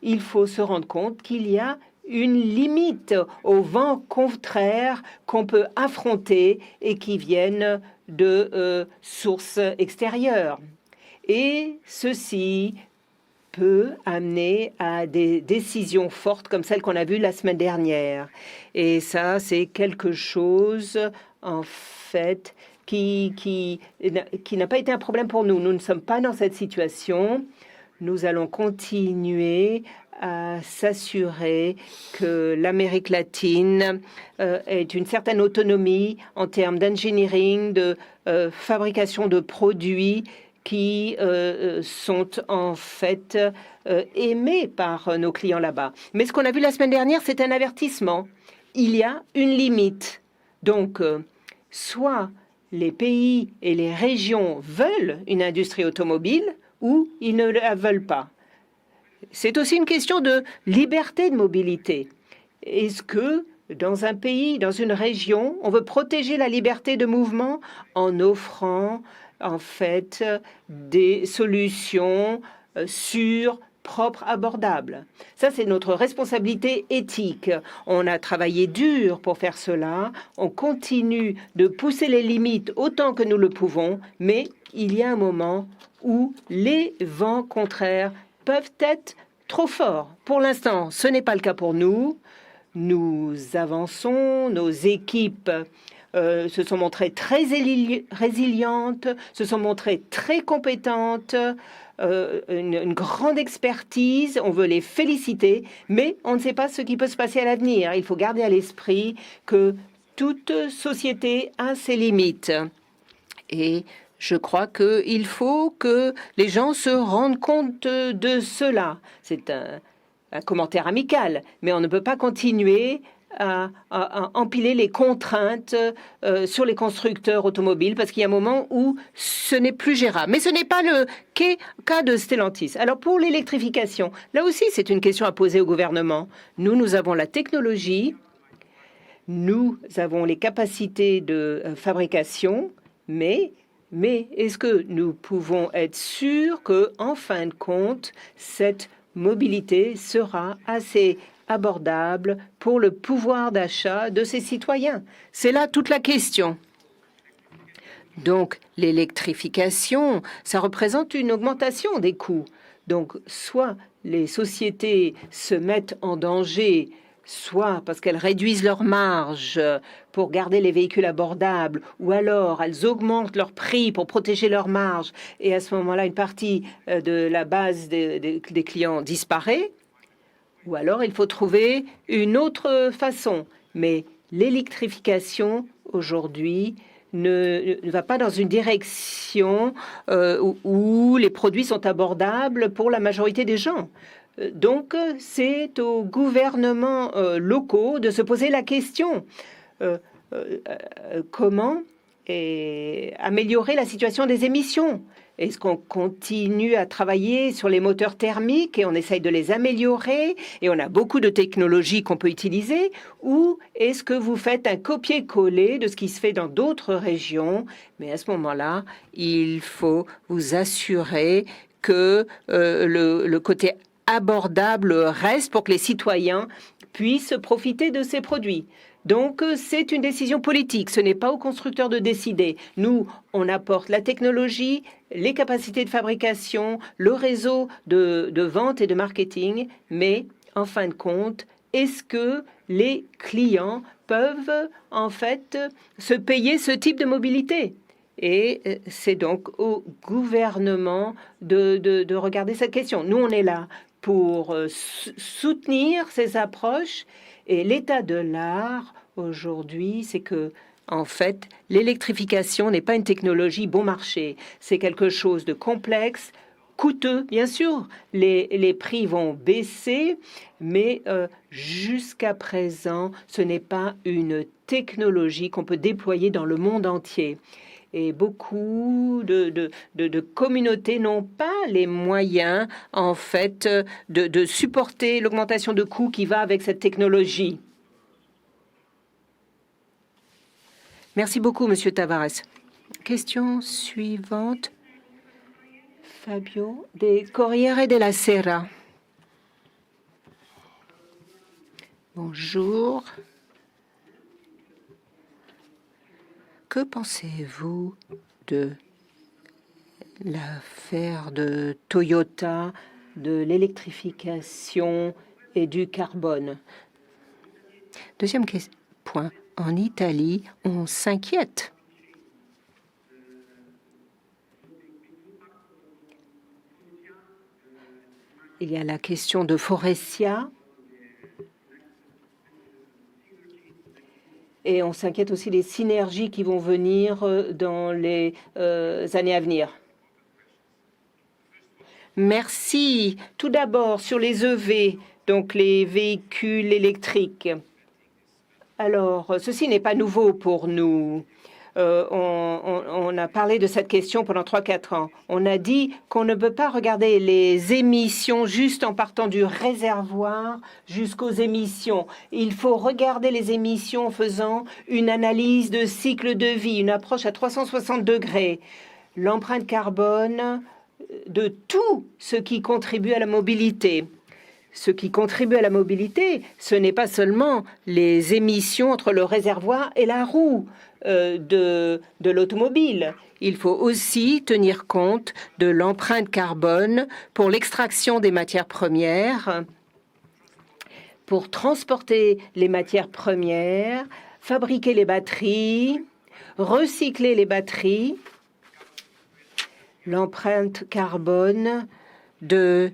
il faut se rendre compte qu'il y a une limite aux vents contraires qu'on peut affronter et qui viennent de sources extérieures. Et ceci peut amener à des décisions fortes comme celle qu'on a vue la semaine dernière. Et ça, c'est quelque chose, en fait, qui n'a pas été un problème pour nous. Nous ne sommes pas dans cette situation. Nous allons continuer à s'assurer que l'Amérique latine ait une certaine autonomie en termes d'engineering, de fabrication de produits qui sont en fait aimés par nos clients là-bas. Mais ce qu'on a vu la semaine dernière, c'est un avertissement. Il y a une limite. Donc, soit les pays et les régions veulent une industrie automobile ou ils ne la veulent pas. C'est aussi une question de liberté de mobilité. Est-ce que dans un pays, dans une région, on veut protéger la liberté de mouvement en offrant en fait des solutions sûres, propres, abordables? Ça, c'est notre responsabilité éthique. On a travaillé dur pour faire cela. On continue de pousser les limites autant que nous le pouvons, mais il y a un moment où les vents contraires peuvent être trop forts. Pour l'instant, ce n'est pas le cas pour nous. Nous avançons, nos équipes se sont montrées très résilientes, se sont montrées très compétentes, une grande expertise. On veut les féliciter, mais on ne sait pas ce qui peut se passer à l'avenir. Il faut garder à l'esprit que toute société a ses limites. Et je crois qu'il faut que les gens se rendent compte de cela. C'est un commentaire amical, mais on ne peut pas continuer à empiler les contraintes sur les constructeurs automobiles parce qu'il y a un moment où ce n'est plus gérable. Mais ce n'est pas le cas de Stellantis. Alors pour l'électrification, là aussi c'est une question à poser au gouvernement. Nous avons la technologie Nous avons les capacités de fabrication, mais est-ce que nous pouvons être sûrs que, en fin de compte, cette mobilité sera assez abordable pour le pouvoir d'achat de ces citoyens? C'est là toute la question. Donc, l'électrification, ça représente une augmentation des coûts. Donc, soit les sociétés se mettent en danger, soit parce qu'elles réduisent leurs marges pour garder les véhicules abordables, ou alors elles augmentent leurs prix pour protéger leurs marges, et à ce moment-là, une partie de la base des clients disparaît, ou alors il faut trouver une autre façon. Mais l'électrification, aujourd'hui, ne va pas dans une direction où les produits sont abordables pour la majorité des gens. Donc, c'est aux gouvernements locaux de se poser la question comment améliorer la situation des émissions. Est-ce qu'on continue à travailler sur les moteurs thermiques et on essaye de les améliorer et on a beaucoup de technologies qu'on peut utiliser, ou est-ce que vous faites un copier-coller de ce qui se fait dans d'autres régions? Mais à ce moment-là, il faut vous assurer que le côté abordable reste pour que les citoyens puissent profiter de ces produits. Donc, c'est une décision politique. Ce n'est pas aux constructeurs de décider. Nous, on apporte la technologie, les capacités de fabrication, le réseau de vente et de marketing. Mais, en fin de compte, est-ce que les clients peuvent, en fait, se payer ce type de mobilité? Et c'est donc au gouvernement de regarder cette question. Nous, on est là pour soutenir ces approches. Et l'état de l'art aujourd'hui, c'est que, en fait, l'électrification n'est pas une technologie bon marché. C'est quelque chose de complexe, coûteux, bien sûr. Les prix vont baisser, mais jusqu'à présent, ce n'est pas une technologie qu'on peut déployer dans le monde entier. Et beaucoup de communautés n'ont pas les moyens, en fait, de supporter l'augmentation de coûts qui va avec cette technologie. Merci beaucoup, Monsieur Tavares. Question suivante. Fabio, des Corriere della Sera. Bonjour. Que pensez-vous de l'affaire de Toyota, de l'électrification et du carbone? Deuxième point. En Italie, on s'inquiète. Il y a la question de Forestia. Et on s'inquiète aussi des synergies qui vont venir dans les années à venir. Merci. Tout d'abord, sur les EV, donc les véhicules électriques. Alors, ceci n'est pas nouveau pour nous. On a parlé de cette question pendant 3-4 ans. On a dit qu'on ne peut pas regarder les émissions juste en partant du réservoir jusqu'aux émissions. Il faut regarder les émissions en faisant une analyse de cycle de vie, une approche à 360 degrés. L'empreinte carbone de tout ce qui contribue à la mobilité. Ce qui contribue à la mobilité, ce n'est pas seulement les émissions entre le réservoir et la roue de l'automobile. Il faut aussi tenir compte de l'empreinte carbone pour l'extraction des matières premières, pour transporter les matières premières, fabriquer les batteries, recycler les batteries, l'empreinte carbone de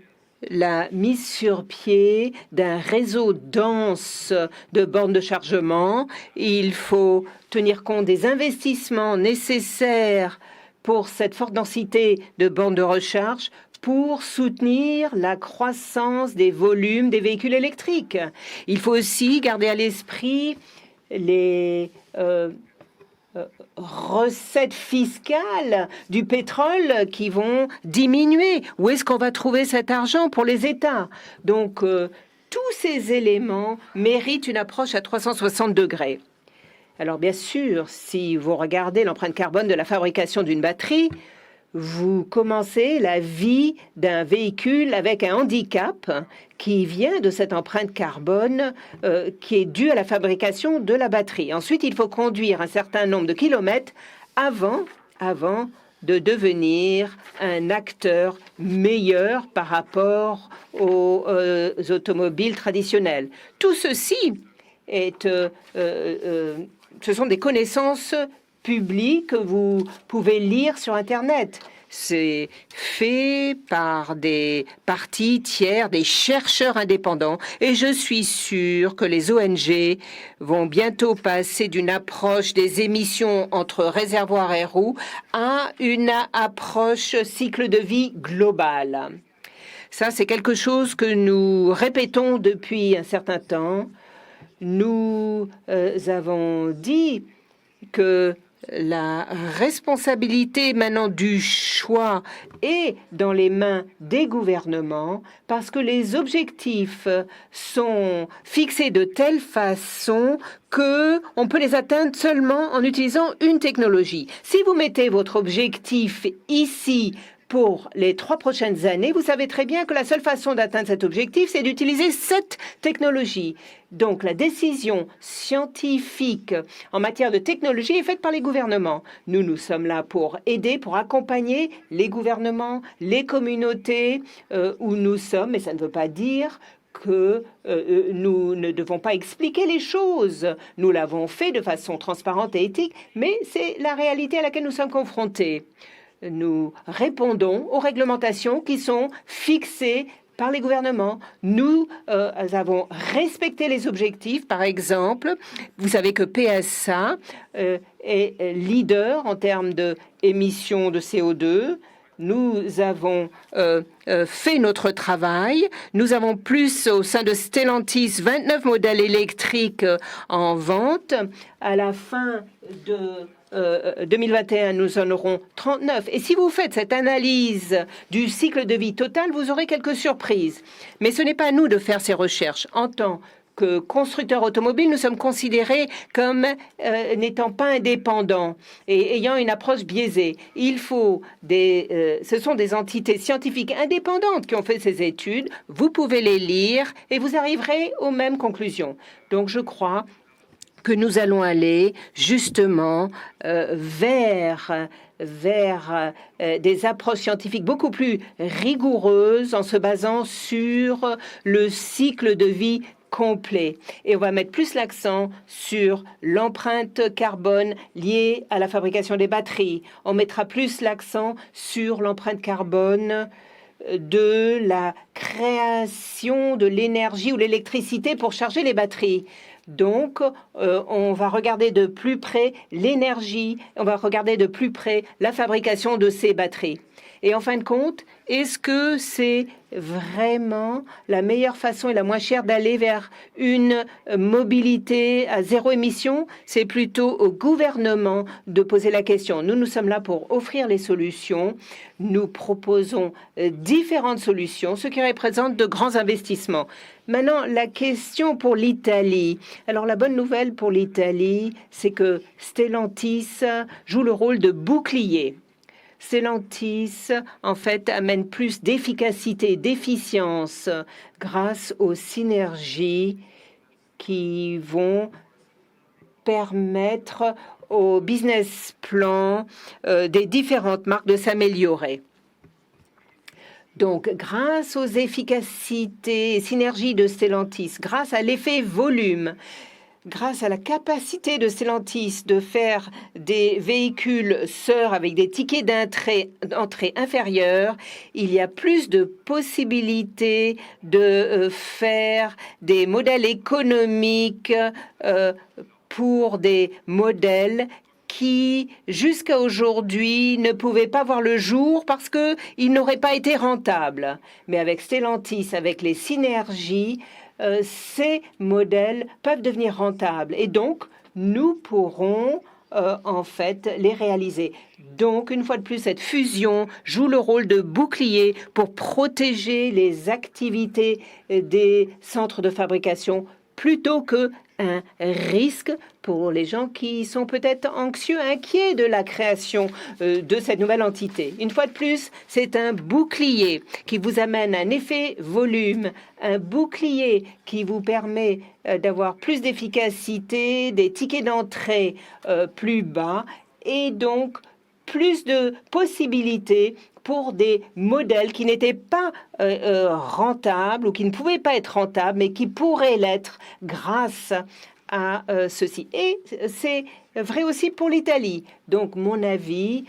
la mise sur pied d'un réseau dense de bornes de chargement. Il faut tenir compte des investissements nécessaires pour cette forte densité de bornes de recharge pour soutenir la croissance des volumes des véhicules électriques. Il faut aussi garder à l'esprit les recettes fiscales du pétrole qui vont diminuer. Où est-ce qu'on va trouver cet argent pour les États? Donc, Tous ces éléments méritent une approche à 360 degrés. Alors bien sûr, si vous regardez l'empreinte carbone de la fabrication d'une batterie, vous commencez la vie d'un véhicule avec un handicap qui vient de cette empreinte carbone qui est due à la fabrication de la batterie. Ensuite, il faut conduire un certain nombre de kilomètres avant de devenir un acteur meilleur par rapport aux automobiles traditionnelles. Tout ceci ce sont des connaissances publiques que vous pouvez lire sur Internet. C'est fait par des partis tiers, des chercheurs indépendants, et je suis sûre que les ONG vont bientôt passer d'une approche des émissions entre réservoirs et roues à une approche cycle de vie globale. Ça, c'est quelque chose que nous répétons depuis un certain temps. Nous avons dit que la responsabilité maintenant du choix est dans les mains des gouvernements parce que les objectifs sont fixés de telle façon que on peut les atteindre seulement en utilisant une technologie. Si vous mettez votre objectif ici pour les 3 prochaines années, vous savez très bien que la seule façon d'atteindre cet objectif, c'est d'utiliser cette technologie. Donc, la décision scientifique en matière de technologie est faite par les gouvernements. Nous sommes là pour aider, pour accompagner les gouvernements, les communautés où nous sommes, mais ça ne veut pas dire que nous ne devons pas expliquer les choses. Nous l'avons fait de façon transparente et éthique, mais c'est la réalité à laquelle nous sommes confrontés. Nous répondons aux réglementations qui sont fixées par les gouvernements. Nous avons respecté les objectifs. Par exemple, vous savez que PSA est leader en termes d'émissions de CO2. Nous avons fait notre travail. Nous avons plus au sein de Stellantis 29 modèles électriques en vente. À la fin de 2021, nous en aurons 39. Et si vous faites cette analyse du cycle de vie total, vous aurez quelques surprises. Mais ce n'est pas à nous de faire ces recherches. En tant que constructeurs automobiles, nous sommes considérés comme n'étant pas indépendants et ayant une approche biaisée. Ce sont des entités scientifiques indépendantes qui ont fait ces études. Vous pouvez les lire et vous arriverez aux mêmes conclusions. Donc, je crois que nous allons aller justement vers des approches scientifiques beaucoup plus rigoureuses en se basant sur le cycle de vie complet. Et on va mettre plus l'accent sur l'empreinte carbone liée à la fabrication des batteries. On mettra plus l'accent sur l'empreinte carbone de la création de l'énergie ou l'électricité pour charger les batteries. Donc, on va regarder de plus près l'énergie, on va regarder de plus près la fabrication de ces batteries. Et en fin de compte, est-ce que c'est vraiment la meilleure façon et la moins chère d'aller vers une mobilité à zéro émission? C'est plutôt au gouvernement de poser la question. Nous sommes là pour offrir les solutions. Nous proposons différentes solutions, ce qui représente de grands investissements. Maintenant, la question pour l'Italie. Alors, la bonne nouvelle pour l'Italie, c'est que Stellantis joue le rôle de bouclier. Stellantis, en fait, amène plus d'efficacité, d'efficience grâce aux synergies qui vont permettre au business plan des différentes marques de s'améliorer. Donc, grâce aux efficacités et synergies de Stellantis, grâce à l'effet volume, grâce à la capacité de Stellantis de faire des véhicules sœurs avec des tickets d'entrée inférieurs, il y a plus de possibilités de faire des modèles économiques pour des modèles qui, jusqu'à aujourd'hui, ne pouvaient pas voir le jour parce qu'ils n'auraient pas été rentables. Mais avec Stellantis, avec les synergies, ces modèles peuvent devenir rentables. Et donc, nous pourrons en fait, les réaliser. Donc, une fois de plus, cette fusion joue le rôle de bouclier pour protéger les activités des centres de fabrication plutôt que un risque pour les gens qui sont peut-être anxieux, inquiets de la création de cette nouvelle entité. Une fois de plus, c'est un bouclier qui vous amène un effet volume, un bouclier qui vous permet d'avoir plus d'efficacité, des tickets d'entrée plus bas et donc plus de possibilités pour des modèles qui n'étaient pas rentables ou qui ne pouvaient pas être rentables, mais qui pourraient l'être grâce à ceci. Et c'est vrai aussi pour l'Italie. Donc, mon avis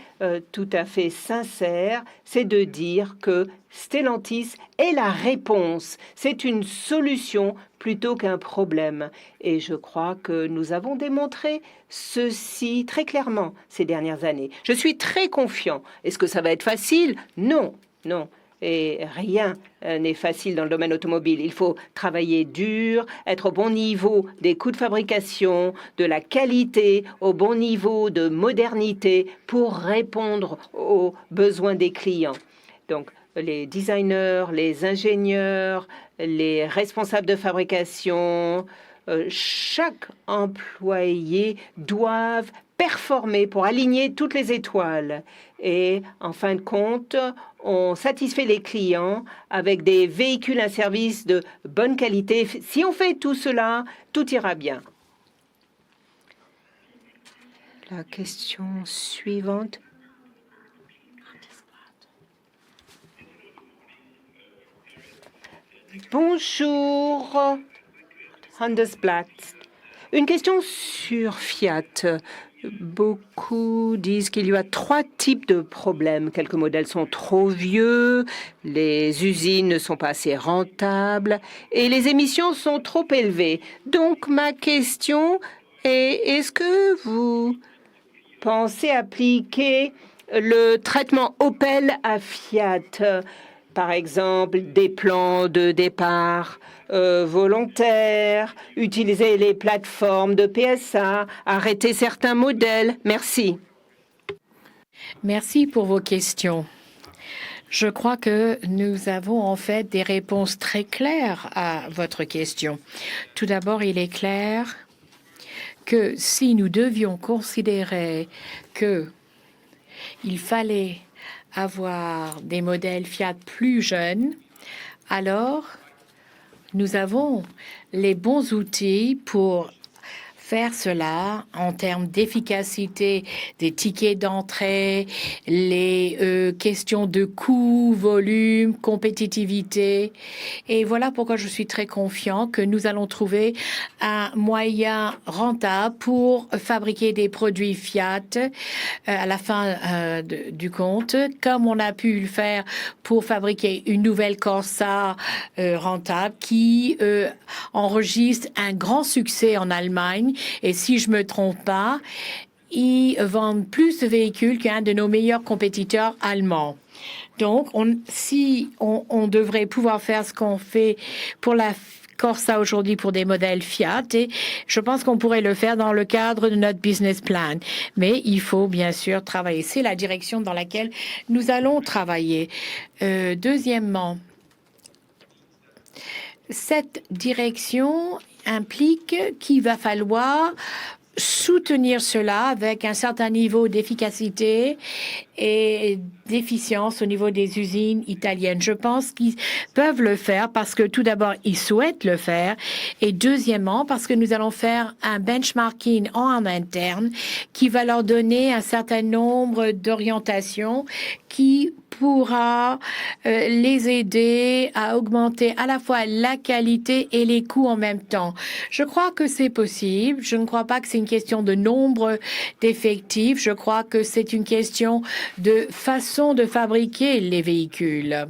tout à fait sincère, c'est de dire que Stellantis est la réponse. C'est une solution plutôt qu'un problème. Et je crois que nous avons démontré ceci très clairement ces dernières années. Je suis très confiant. Est-ce que ça va être facile? Non, non. Et rien n'est facile dans le domaine automobile. Il faut travailler dur, être au bon niveau des coûts de fabrication, de la qualité, au bon niveau de modernité pour répondre aux besoins des clients. Donc, les designers, les ingénieurs, les responsables de fabrication, chaque employé doivent performer pour aligner toutes les étoiles. Et en fin de compte, on satisfait les clients avec des véhicules, un service de bonne qualité. Si on fait tout cela, tout ira bien. La question suivante. Bonjour, Handelsblatt. Une question sur Fiat. Beaucoup disent qu'il y a 3 types de problèmes. Quelques modèles sont trop vieux, les usines ne sont pas assez rentables et les émissions sont trop élevées. Donc, ma question est, est-ce que vous pensez appliquer le traitement Opel à Fiat? Par exemple, des plans de départ volontaires, utiliser les plateformes de PSA, arrêter certains modèles. Merci. Merci pour vos questions. Je crois que nous avons en fait des réponses très claires à votre question. Tout d'abord, il est clair que si nous devions considérer que il fallait avoir des modèles Fiat plus jeunes, alors nous avons les bons outils pour faire cela en termes d'efficacité des tickets d'entrée, les questions de coût, volume, compétitivité. Et voilà pourquoi je suis très confiant que nous allons trouver un moyen rentable pour fabriquer des produits Fiat à la fin du compte, comme on a pu le faire pour fabriquer une nouvelle Corsa rentable qui enregistre un grand succès en Allemagne. Et si je me trompe pas, ils vendent plus de véhicules qu'un de nos meilleurs compétiteurs allemands. Donc, si on devrait pouvoir faire ce qu'on fait pour la Corsa aujourd'hui pour des modèles Fiat, et je pense qu'on pourrait le faire dans le cadre de notre business plan. Mais il faut bien sûr travailler. C'est la direction dans laquelle nous allons travailler. Deuxièmement, cette direction implique qu'il va falloir soutenir cela avec un certain niveau d'efficacité et d'efficience au niveau des usines italiennes. Je pense qu'ils peuvent le faire parce que tout d'abord, ils souhaitent le faire et deuxièmement, parce que nous allons faire un benchmarking en interne qui va leur donner un certain nombre d'orientations qui pourra les aider à augmenter à la fois la qualité et les coûts en même temps. Je crois que c'est possible. Je ne crois pas que c'est une question de nombre d'effectifs. Je crois que c'est une question de façon de fabriquer les véhicules.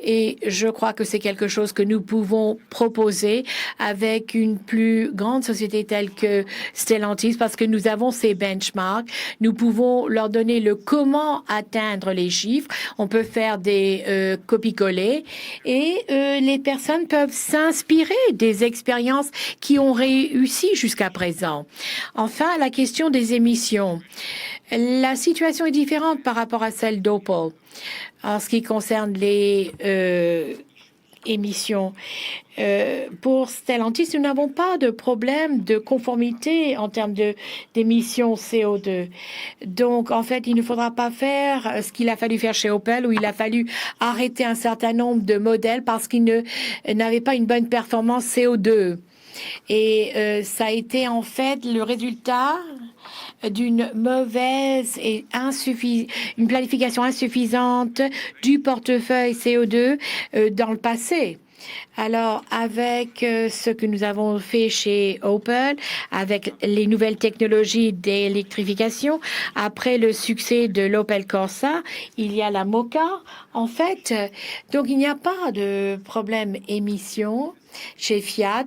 Et je crois que c'est quelque chose que nous pouvons proposer avec une plus grande société telle que Stellantis parce que nous avons ces benchmarks. Nous pouvons leur donner le comment atteindre les chiffres. On peut faire des copies-collées et les personnes peuvent s'inspirer des expériences qui ont réussi jusqu'à présent. Enfin, la question des émissions. La situation est différente par rapport à celle d'Opel en ce qui concerne les émissions. Pour Stellantis, nous n'avons pas de problème de conformité en termes d'émissions CO2. Donc, en fait, il ne faudra pas faire ce qu'il a fallu faire chez Opel, où il a fallu arrêter un certain nombre de modèles parce qu'ils n'avaient pas une bonne performance CO2. Et ça a été en fait le résultat d'une mauvaise et une planification insuffisante du portefeuille CO2 dans le passé. Alors, avec ce que nous avons fait chez Opel, avec les nouvelles technologies d'électrification, après le succès de l'Opel Corsa, il y a la Mokka, en fait. Donc, il n'y a pas de problème émission chez Fiat.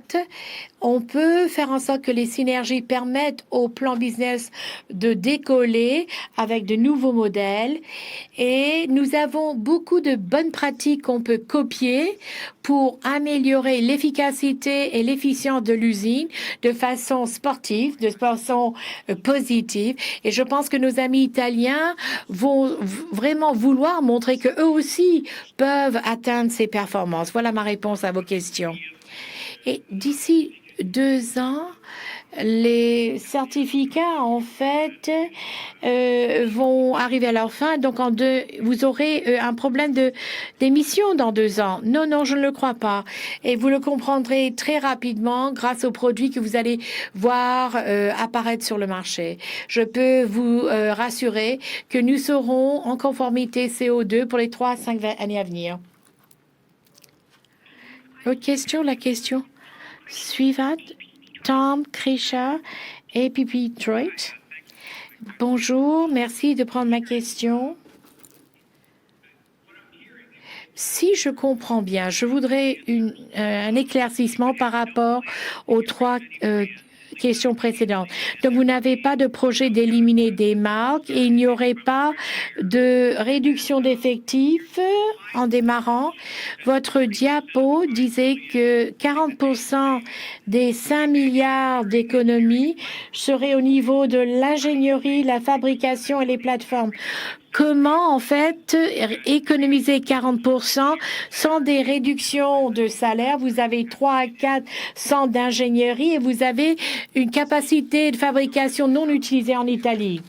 On peut faire en sorte que les synergies permettent au plan business de décoller avec de nouveaux modèles. Et nous avons beaucoup de bonnes pratiques qu'on peut copier pour améliorer l'efficacité et l'efficience de l'usine de façon sportive, de façon positive. Et je pense que nos amis italiens vont vraiment vouloir montrer qu'eux aussi peuvent atteindre ces performances. Voilà ma réponse à vos questions. Et d'ici 2 ans, les certificats, en fait, vont arriver à leur fin. Donc, vous aurez un problème d'émission dans 2 ans. Non, non, je ne le crois pas. Et vous le comprendrez très rapidement grâce aux produits que vous allez voir apparaître sur le marché. Je peux vous rassurer que nous serons en conformité CO2 pour les 3 à 5 années à venir. Autre question, la question suivante. Tom Krisha, APP Detroit. Bonjour, merci de prendre ma question. Si je comprends bien, je voudrais un éclaircissement par rapport aux 3 questions précédentes. Donc, vous n'avez pas de projet d'éliminer des marques et il n'y aurait pas de réduction d'effectifs en démarrant. Votre diapo disait que 40% des 5 milliards d'économies seraient au niveau de l'ingénierie, la fabrication et les plateformes. Comment, en fait, économiser 40% sans des réductions de salaire? Vous avez 3 à 4 centres d'ingénierie et vous avez une capacité de fabrication non utilisée en Italie.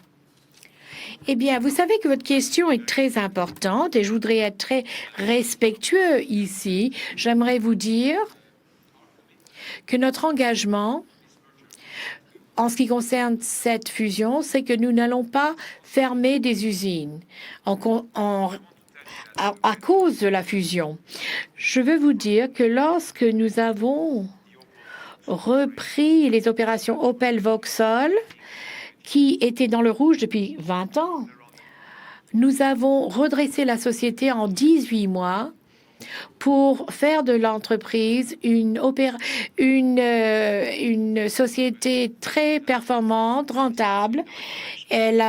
Eh bien, vous savez que votre question est très importante et je voudrais être très respectueux ici. J'aimerais vous dire que notre engagement en ce qui concerne cette fusion, c'est que nous n'allons pas fermer des usines à cause de la fusion. Je veux vous dire que lorsque nous avons repris les opérations Opel-Vauxhall, qui étaient dans le rouge depuis 20 ans, nous avons redressé la société en 18 mois pour faire de l'entreprise une société très performante, rentable. Elle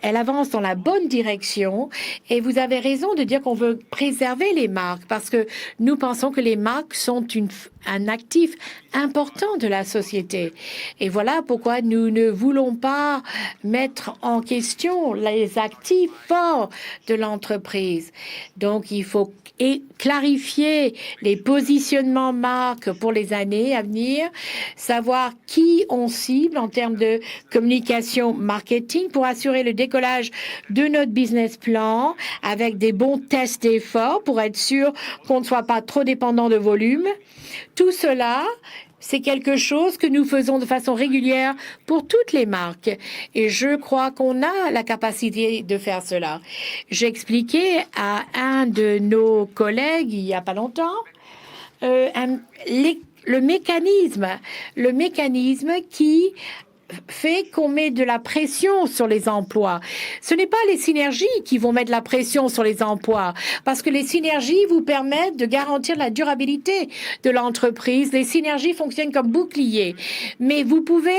avance dans la bonne direction et vous avez raison de dire qu'on veut préserver les marques parce que nous pensons que les marques sont un actif important de la société. Et voilà pourquoi nous ne voulons pas mettre en question les actifs forts de l'entreprise. Donc, il faut clarifier les positionnements marques pour les années à venir, savoir qui on cible en termes de communication marketing pour assurer le décollage de notre business plan avec des bons tests d'effort pour être sûr qu'on ne soit pas trop dépendant de volume. Tout cela, c'est quelque chose que nous faisons de façon régulière pour toutes les marques. Et je crois qu'on a la capacité de faire cela. J'ai expliqué à un de nos collègues il n'y a pas longtemps le mécanisme qui fait qu'on met de la pression sur les emplois. Ce n'est pas les synergies qui vont mettre la pression sur les emplois, parce que les synergies vous permettent de garantir la durabilité de l'entreprise. Les synergies fonctionnent comme boucliers, mais vous pouvez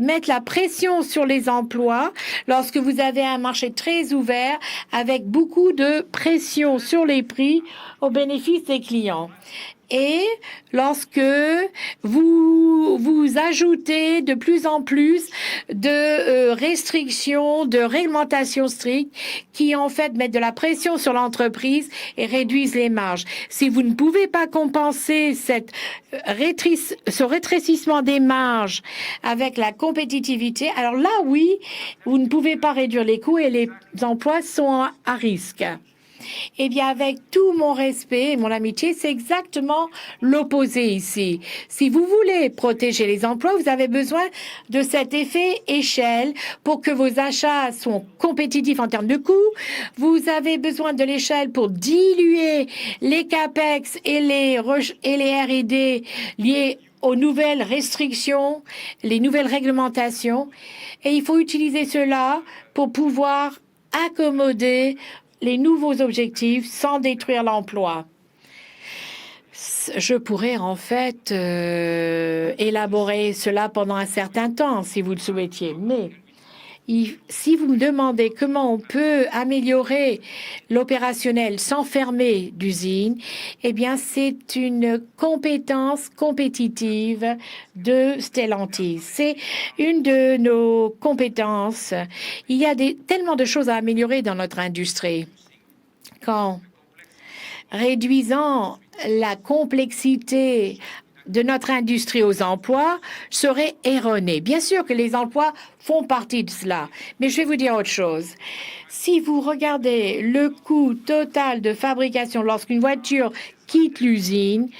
mettre la pression sur les emplois lorsque vous avez un marché très ouvert avec beaucoup de pression sur les prix au bénéfice des clients. Et lorsque vous ajoutez de plus en plus de restrictions, de réglementations strictes qui en fait mettent de la pression sur l'entreprise et réduisent les marges. Si vous ne pouvez pas compenser ce rétrécissement des marges avec la compétitivité, alors là oui, vous ne pouvez pas réduire les coûts et les emplois sont à risque. Eh bien, avec tout mon respect et mon amitié, c'est exactement l'opposé ici. Si vous voulez protéger les emplois, vous avez besoin de cet effet échelle pour que vos achats soient compétitifs en termes de coûts. Vous avez besoin de l'échelle pour diluer les CAPEX et les R&D liés aux nouvelles restrictions, les nouvelles réglementations. Et il faut utiliser cela pour pouvoir accommoder les nouveaux objectifs sans détruire l'emploi. Je pourrais en fait élaborer cela pendant un certain temps si vous le souhaitiez, mais si vous me demandez comment on peut améliorer l'opérationnel sans fermer d'usine, eh bien, c'est une compétence compétitive de Stellantis. C'est une de nos compétences. Il y a tellement de choses à améliorer dans notre industrie. Qu'en réduisant la complexité de notre industrie aux emplois serait erroné. Bien sûr que les emplois font partie de cela, mais je vais vous dire autre chose. Si vous regardez le coût total de fabrication lorsqu'une voiture quitte l'usine,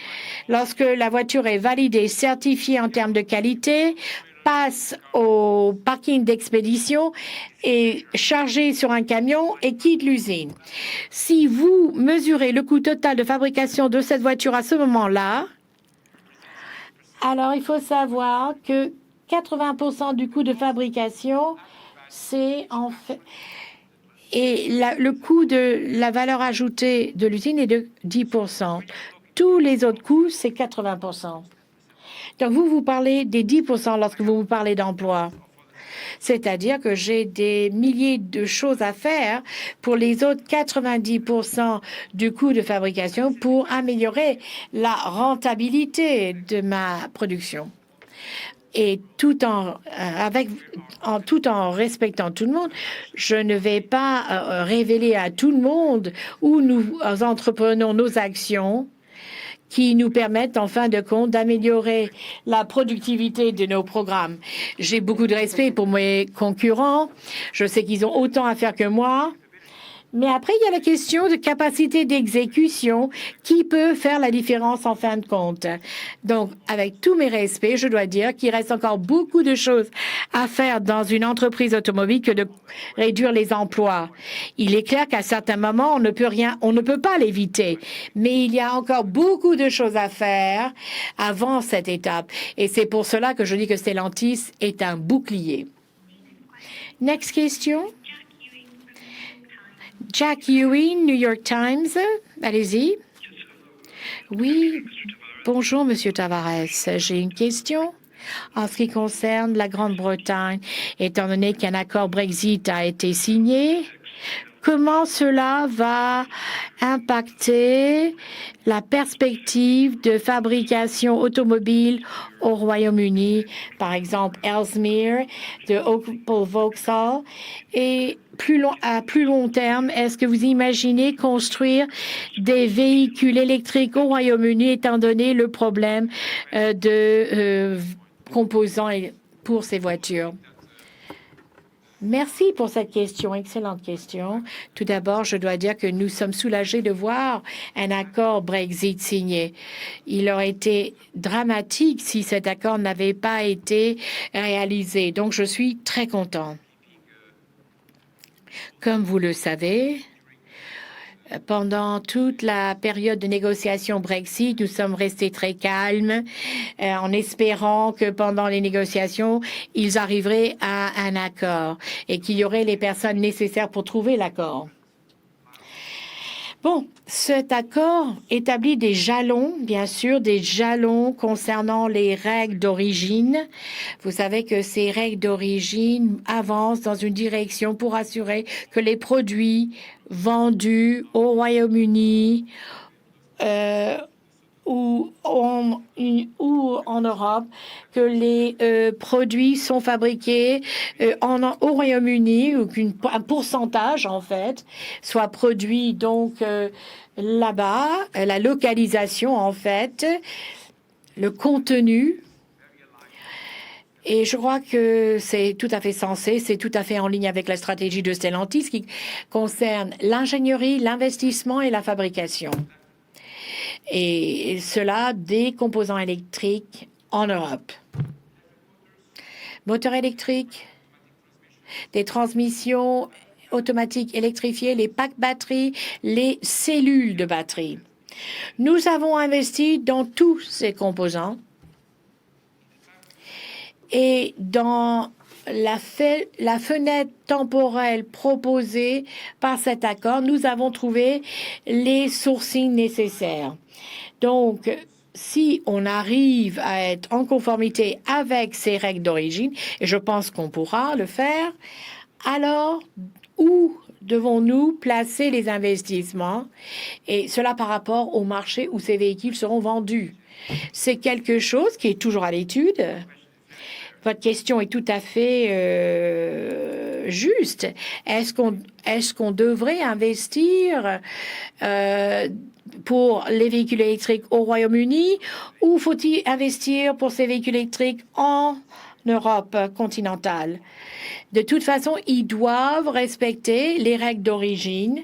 lorsque la voiture est validée, certifiée en termes de qualité, passe au parking d'expédition et chargée sur un camion et quitte l'usine. Si vous mesurez le coût total de fabrication de cette voiture à ce moment-là, alors il faut savoir que 80% du coût de fabrication, c'est en fait... Et le coût de la valeur ajoutée de l'usine est de 10%. Tous les autres coûts, c'est 80%. Donc, vous parlez des 10% lorsque vous parlez d'emploi. C'est-à-dire que j'ai des milliers de choses à faire pour les autres 90% du coût de fabrication pour améliorer la rentabilité de ma production. Et tout en respectant tout le monde, je ne vais pas révéler à tout le monde où nous entreprenons nos actions qui nous permettent, en fin de compte, d'améliorer la productivité de nos programmes. J'ai beaucoup de respect pour mes concurrents. Je sais qu'ils ont autant à faire que moi. Mais après, il y a la question de capacité d'exécution qui peut faire la différence en fin de compte. Donc, avec tous mes respects, je dois dire qu'il reste encore beaucoup de choses à faire dans une entreprise automobile que de réduire les emplois. Il est clair qu'à certains moments, on ne peut pas l'éviter. Mais il y a encore beaucoup de choses à faire avant cette étape. Et c'est pour cela que je dis que Stellantis est un bouclier. Next question. Jack Ewing, New York Times. Allez-y. Oui, bonjour, Monsieur Tavares. J'ai une question en ce qui concerne la Grande-Bretagne. Étant donné qu'un accord Brexit a été signé, comment cela va impacter la perspective de fabrication automobile au Royaume-Uni, par exemple Ellesmere, de Opel Vauxhall, et à plus long terme, est-ce que vous imaginez construire des véhicules électriques au Royaume-Uni, étant donné le problème de composants pour ces voitures? Merci pour cette question, excellente question. Tout d'abord, je dois dire que nous sommes soulagés de voir un accord Brexit signé. Il aurait été dramatique si cet accord n'avait pas été réalisé. Donc, je suis très content. Comme vous le savez, Pendant toute la période de négociation Brexit, nous sommes restés très calmes en espérant que pendant les négociations, ils arriveraient à un accord et qu'il y aurait les personnes nécessaires pour trouver l'accord. Bon, cet accord établit des jalons, bien sûr, des jalons concernant les règles d'origine. Vous savez que ces règles d'origine avancent dans une direction pour assurer que les produits vendus au Royaume-Uni ou en Europe, que les produits sont fabriqués au Royaume-Uni ou qu'un pourcentage, en fait, soit produit donc là-bas, la localisation, en fait, le contenu. Et je crois que c'est tout à fait sensé, c'est tout à fait en ligne avec la stratégie de Stellantis qui concerne l'ingénierie, l'investissement et la fabrication. Et cela des composants électriques en Europe. Moteurs électriques, des transmissions automatiques électrifiées, les packs batteries, les cellules de batterie. Nous avons investi dans tous ces composants et dans la fenêtre temporelle proposée par cet accord, nous avons trouvé les sourcings nécessaires. Donc, si on arrive à être en conformité avec ces règles d'origine, et je pense qu'on pourra le faire, alors où devons-nous placer les investissements? Et cela par rapport au marché où ces véhicules seront vendus. C'est quelque chose qui est toujours à l'étude. Votre question est tout à fait juste. Est-ce qu'on devrait investir pour les véhicules électriques au Royaume-Uni ou faut-il investir pour ces véhicules électriques en Europe continentale? De toute façon, ils doivent respecter les règles d'origine.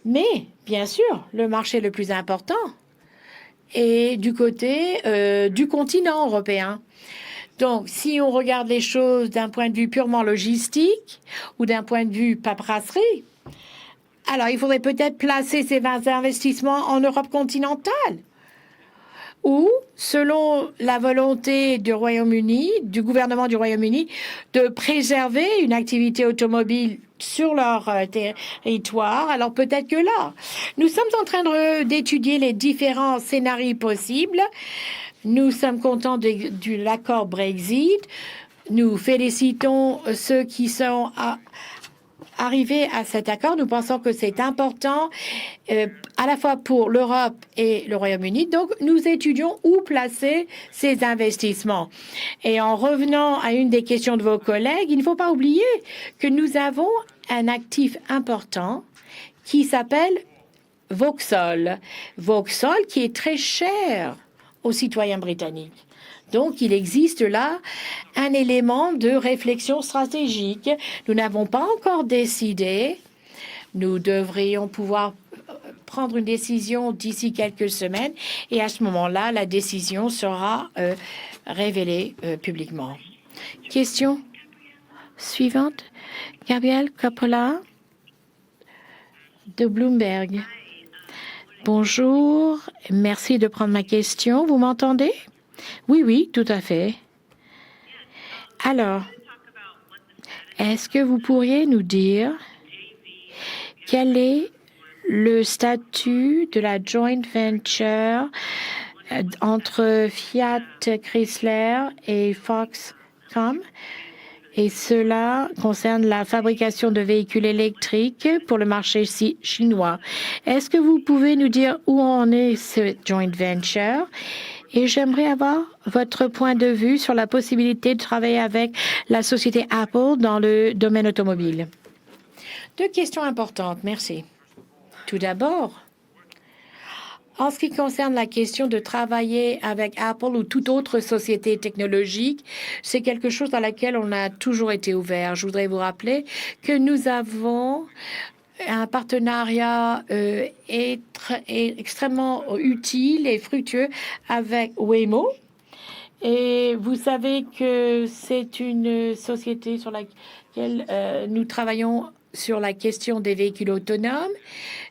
Mais, bien sûr, le marché le plus important est du côté du continent européen. Donc, si on regarde les choses d'un point de vue purement logistique ou d'un point de vue paperasserie, alors il faudrait peut-être placer ces investissements en Europe continentale ou, selon la volonté du Royaume-Uni, du gouvernement du Royaume-Uni, de préserver une activité automobile sur leur territoire, alors peut-être que là, nous sommes en train d'étudier les différents scénarios possibles. Nous sommes contents de l'accord Brexit. Nous félicitons ceux qui sont arrivés à cet accord. Nous pensons que c'est important à la fois pour l'Europe et le Royaume-Uni. Donc, nous étudions où placer ces investissements. Et en revenant à une des questions de vos collègues, il ne faut pas oublier que nous avons un actif important qui s'appelle Vauxhall. Vauxhall qui est très cher aux citoyens britanniques. Donc, il existe là un élément de réflexion stratégique. Nous n'avons pas encore décidé. Nous devrions pouvoir prendre une décision d'ici quelques semaines et à ce moment-là, la décision sera révélée publiquement. Question suivante. Gabriel Coppola de Bloomberg. Bonjour, merci de prendre ma question. Vous m'entendez? Oui, tout à fait. Alors, est-ce que vous pourriez nous dire quel est le statut de la joint venture entre Fiat Chrysler et Foxconn? Et cela concerne la fabrication de véhicules électriques pour le marché chinois. Est-ce que vous pouvez nous dire où en est ce joint venture? Et j'aimerais avoir votre point de vue sur la possibilité de travailler avec la société Apple dans le domaine automobile. Deux questions importantes, merci. Tout d'abord, en ce qui concerne la question de travailler avec Apple ou toute autre société technologique, c'est quelque chose dans laquelle on a toujours été ouvert. Je voudrais vous rappeler que nous avons un partenariat extrêmement utile et fructueux avec Waymo. Et vous savez que c'est une société sur laquelle nous travaillons sur la question des véhicules autonomes,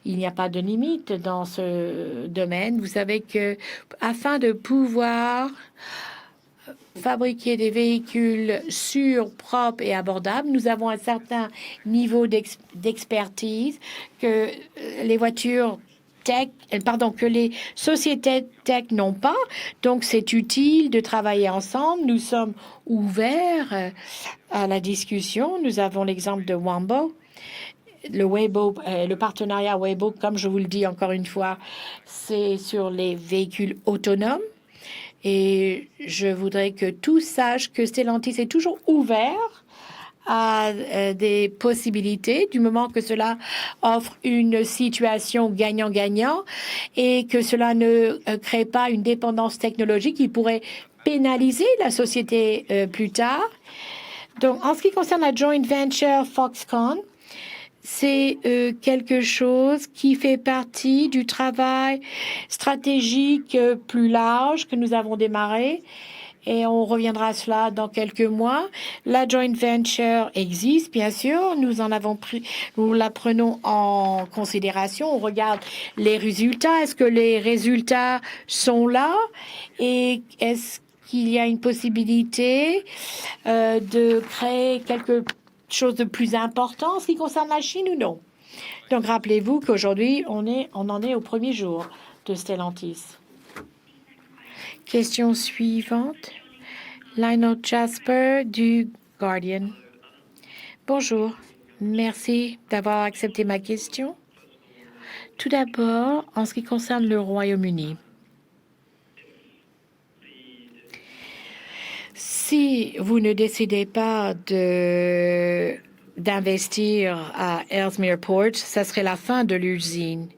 il n'y a pas de limite dans ce domaine. Vous savez que afin de pouvoir fabriquer des véhicules sûrs, propres et abordables, nous avons un certain niveau d'expertise que les voitures tech, que les sociétés tech n'ont pas. Donc, c'est utile de travailler ensemble. Nous sommes ouverts à la discussion. Nous avons l'exemple de Wambo. Le partenariat Waymo, comme je vous le dis encore une fois, c'est sur les véhicules autonomes. Et je voudrais que tous sachent que Stellantis est toujours ouvert à des possibilités du moment que cela offre une situation gagnant-gagnant et que cela ne crée pas une dépendance technologique qui pourrait pénaliser la société plus tard. Donc, en ce qui concerne la joint venture Foxconn, c'est quelque chose qui fait partie du travail stratégique plus large que nous avons démarré. Et on reviendra à cela dans quelques mois. La joint venture existe, bien sûr. Nous la prenons en considération. On regarde les résultats. Est-ce que les résultats sont là? Et est-ce qu'il y a une possibilité de créer quelque chose de plus important en ce qui concerne la Chine ou non? Donc, rappelez-vous qu'aujourd'hui, on en est au premier jour de Stellantis. Question suivante. Lionel Jasper du Guardian. Bonjour. Merci d'avoir accepté ma question. Tout d'abord, en ce qui concerne le Royaume-Uni. Si vous ne décidez pas d'investir à Ellesmere Port, ça serait la fin de l'usine.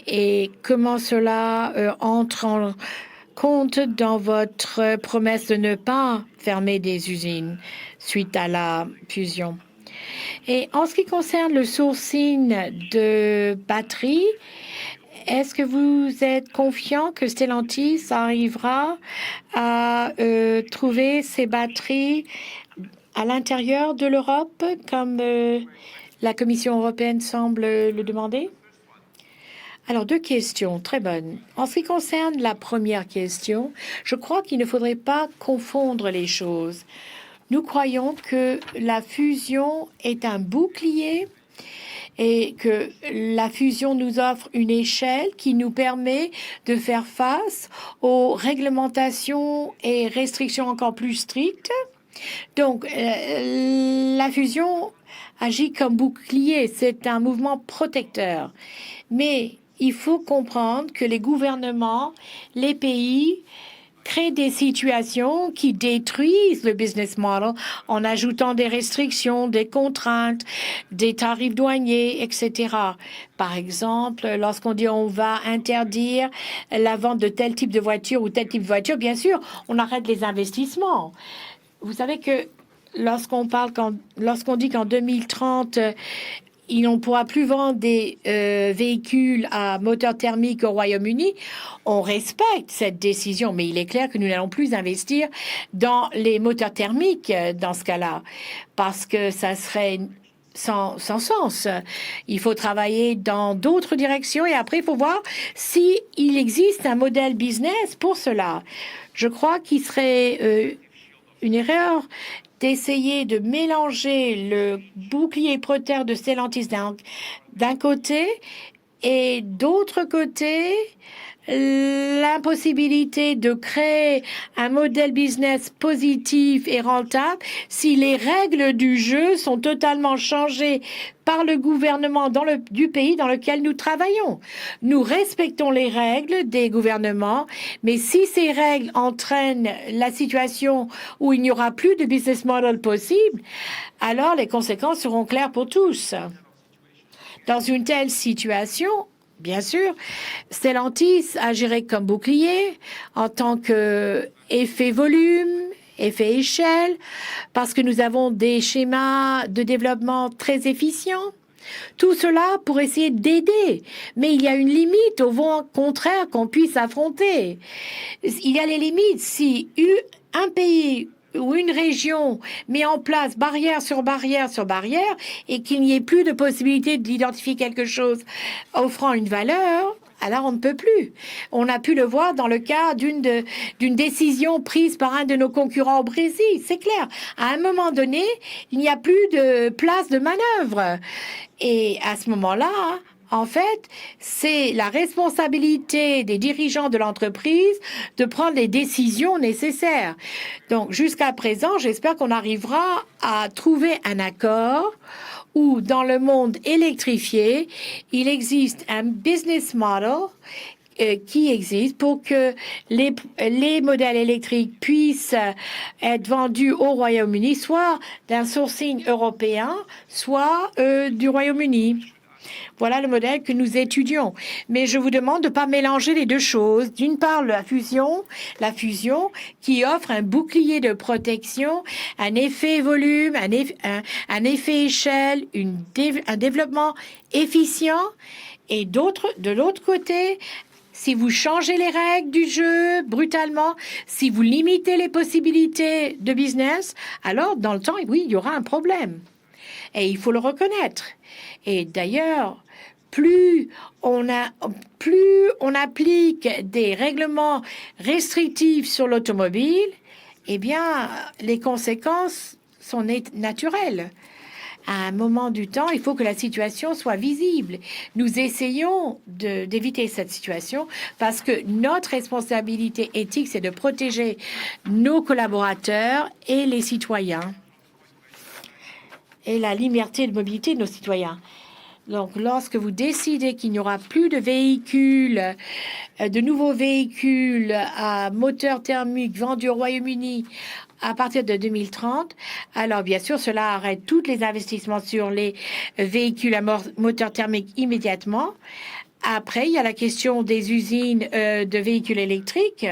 Et comment cela entre en compte dans votre promesse de ne pas fermer des usines suite à la fusion? Et en ce qui concerne le sourcing de batteries, est-ce que vous êtes confiant que Stellantis arrivera à trouver ces batteries à l'intérieur de l'Europe, comme la Commission européenne semble le demander? Alors, deux questions très bonnes. En ce qui concerne la première question, je crois qu'il ne faudrait pas confondre les choses. Nous croyons que la fusion est un bouclier et que la fusion nous offre une échelle qui nous permet de faire face aux réglementations et restrictions encore plus strictes. Donc, la fusion agit comme bouclier, c'est un mouvement protecteur. Mais il faut comprendre que les gouvernements, les pays créent des situations qui détruisent le business model en ajoutant des restrictions, des contraintes, des tarifs douaniers, etc. Par exemple, lorsqu'on dit on va interdire la vente de tel type de voiture ou tel type de voiture, bien sûr, on arrête les investissements. Vous savez que lorsqu'on dit qu'en 2030, il ne pourra plus vendre des véhicules à moteur thermique au Royaume-Uni, on respecte cette décision, mais il est clair que nous n'allons plus investir dans les moteurs thermiques dans ce cas-là, parce que ça serait sans sens. Il faut travailler dans d'autres directions et après, il faut voir s'il existe un modèle business pour cela. Je crois qu'il serait une erreur d'essayer de mélanger le bouclier protecteur de Stellantis d'un côté et d'autre côté l'impossibilité de créer un modèle business positif et rentable si les règles du jeu sont totalement changées par le gouvernement du pays dans lequel nous travaillons. Nous respectons les règles des gouvernements, mais si ces règles entraînent la situation où il n'y aura plus de business model possible, alors les conséquences seront claires pour tous. Dans une telle situation, bien sûr, Stellantis agirait comme bouclier en tant qu'effet volume, effet échelle, parce que nous avons des schémas de développement très efficients. Tout cela pour essayer d'aider, mais il y a une limite au vent contraire qu'on puisse affronter. Il y a les limites. Si un pays où une région met en place barrière sur barrière sur barrière et qu'il n'y ait plus de possibilité d'identifier quelque chose offrant une valeur, alors on ne peut plus. On a pu le voir dans le cas d'une décision prise par un de nos concurrents au Brésil. C'est clair. À un moment donné, il n'y a plus de place de manœuvre. Et à ce moment-là, en fait, c'est la responsabilité des dirigeants de l'entreprise de prendre les décisions nécessaires. Donc, jusqu'à présent, j'espère qu'on arrivera à trouver un accord où, dans le monde électrifié, il existe un business model qui existe pour que les modèles électriques puissent être vendus au Royaume-Uni, soit d'un sourcing européen, soit du Royaume-Uni. Voilà le modèle que nous étudions. Mais je vous demande de ne pas mélanger les deux choses. D'une part, la fusion qui offre un bouclier de protection, un effet volume, un effet échelle, un développement efficient. Et de l'autre côté, si vous changez les règles du jeu brutalement, si vous limitez les possibilités de business, alors dans le temps, oui, il y aura un problème. Et il faut le reconnaître. Et d'ailleurs, plus on applique des règlements restrictifs sur l'automobile, eh bien, les conséquences sont naturelles. À un moment du temps, il faut que la situation soit visible. Nous essayons d'éviter cette situation parce que notre responsabilité éthique, c'est de protéger nos collaborateurs et les citoyens et la liberté de mobilité de nos citoyens. Donc, lorsque vous décidez qu'il n'y aura plus de véhicules, de nouveaux véhicules à moteur thermique vendus au Royaume-Uni à partir de 2030, alors bien sûr, cela arrête tous les investissements sur les véhicules à moteur thermique immédiatement. Après, il y a la question des usines de véhicules électriques.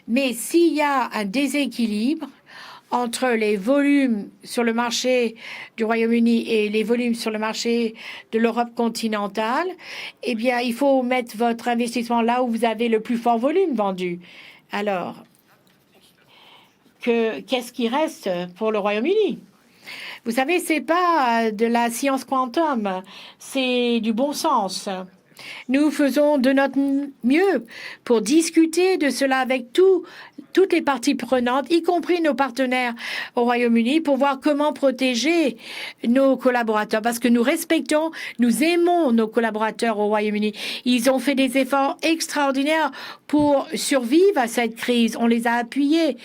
Mais s'il y a un déséquilibre entre les volumes sur le marché du Royaume-Uni et les volumes sur le marché de l'Europe continentale, eh bien, il faut mettre votre investissement là où vous avez le plus fort volume vendu. Alors, qu'est-ce qui reste pour le Royaume-Uni? Vous savez, c'est pas de la science quantum, c'est du bon sens. Nous faisons de notre mieux pour discuter de cela avec toutes les parties prenantes, y compris nos partenaires au Royaume-Uni, pour voir comment protéger nos collaborateurs. Parce que nous respectons, nous aimons nos collaborateurs au Royaume-Uni. Ils ont fait des efforts extraordinaires pour survivre à cette crise. On les a appuyés.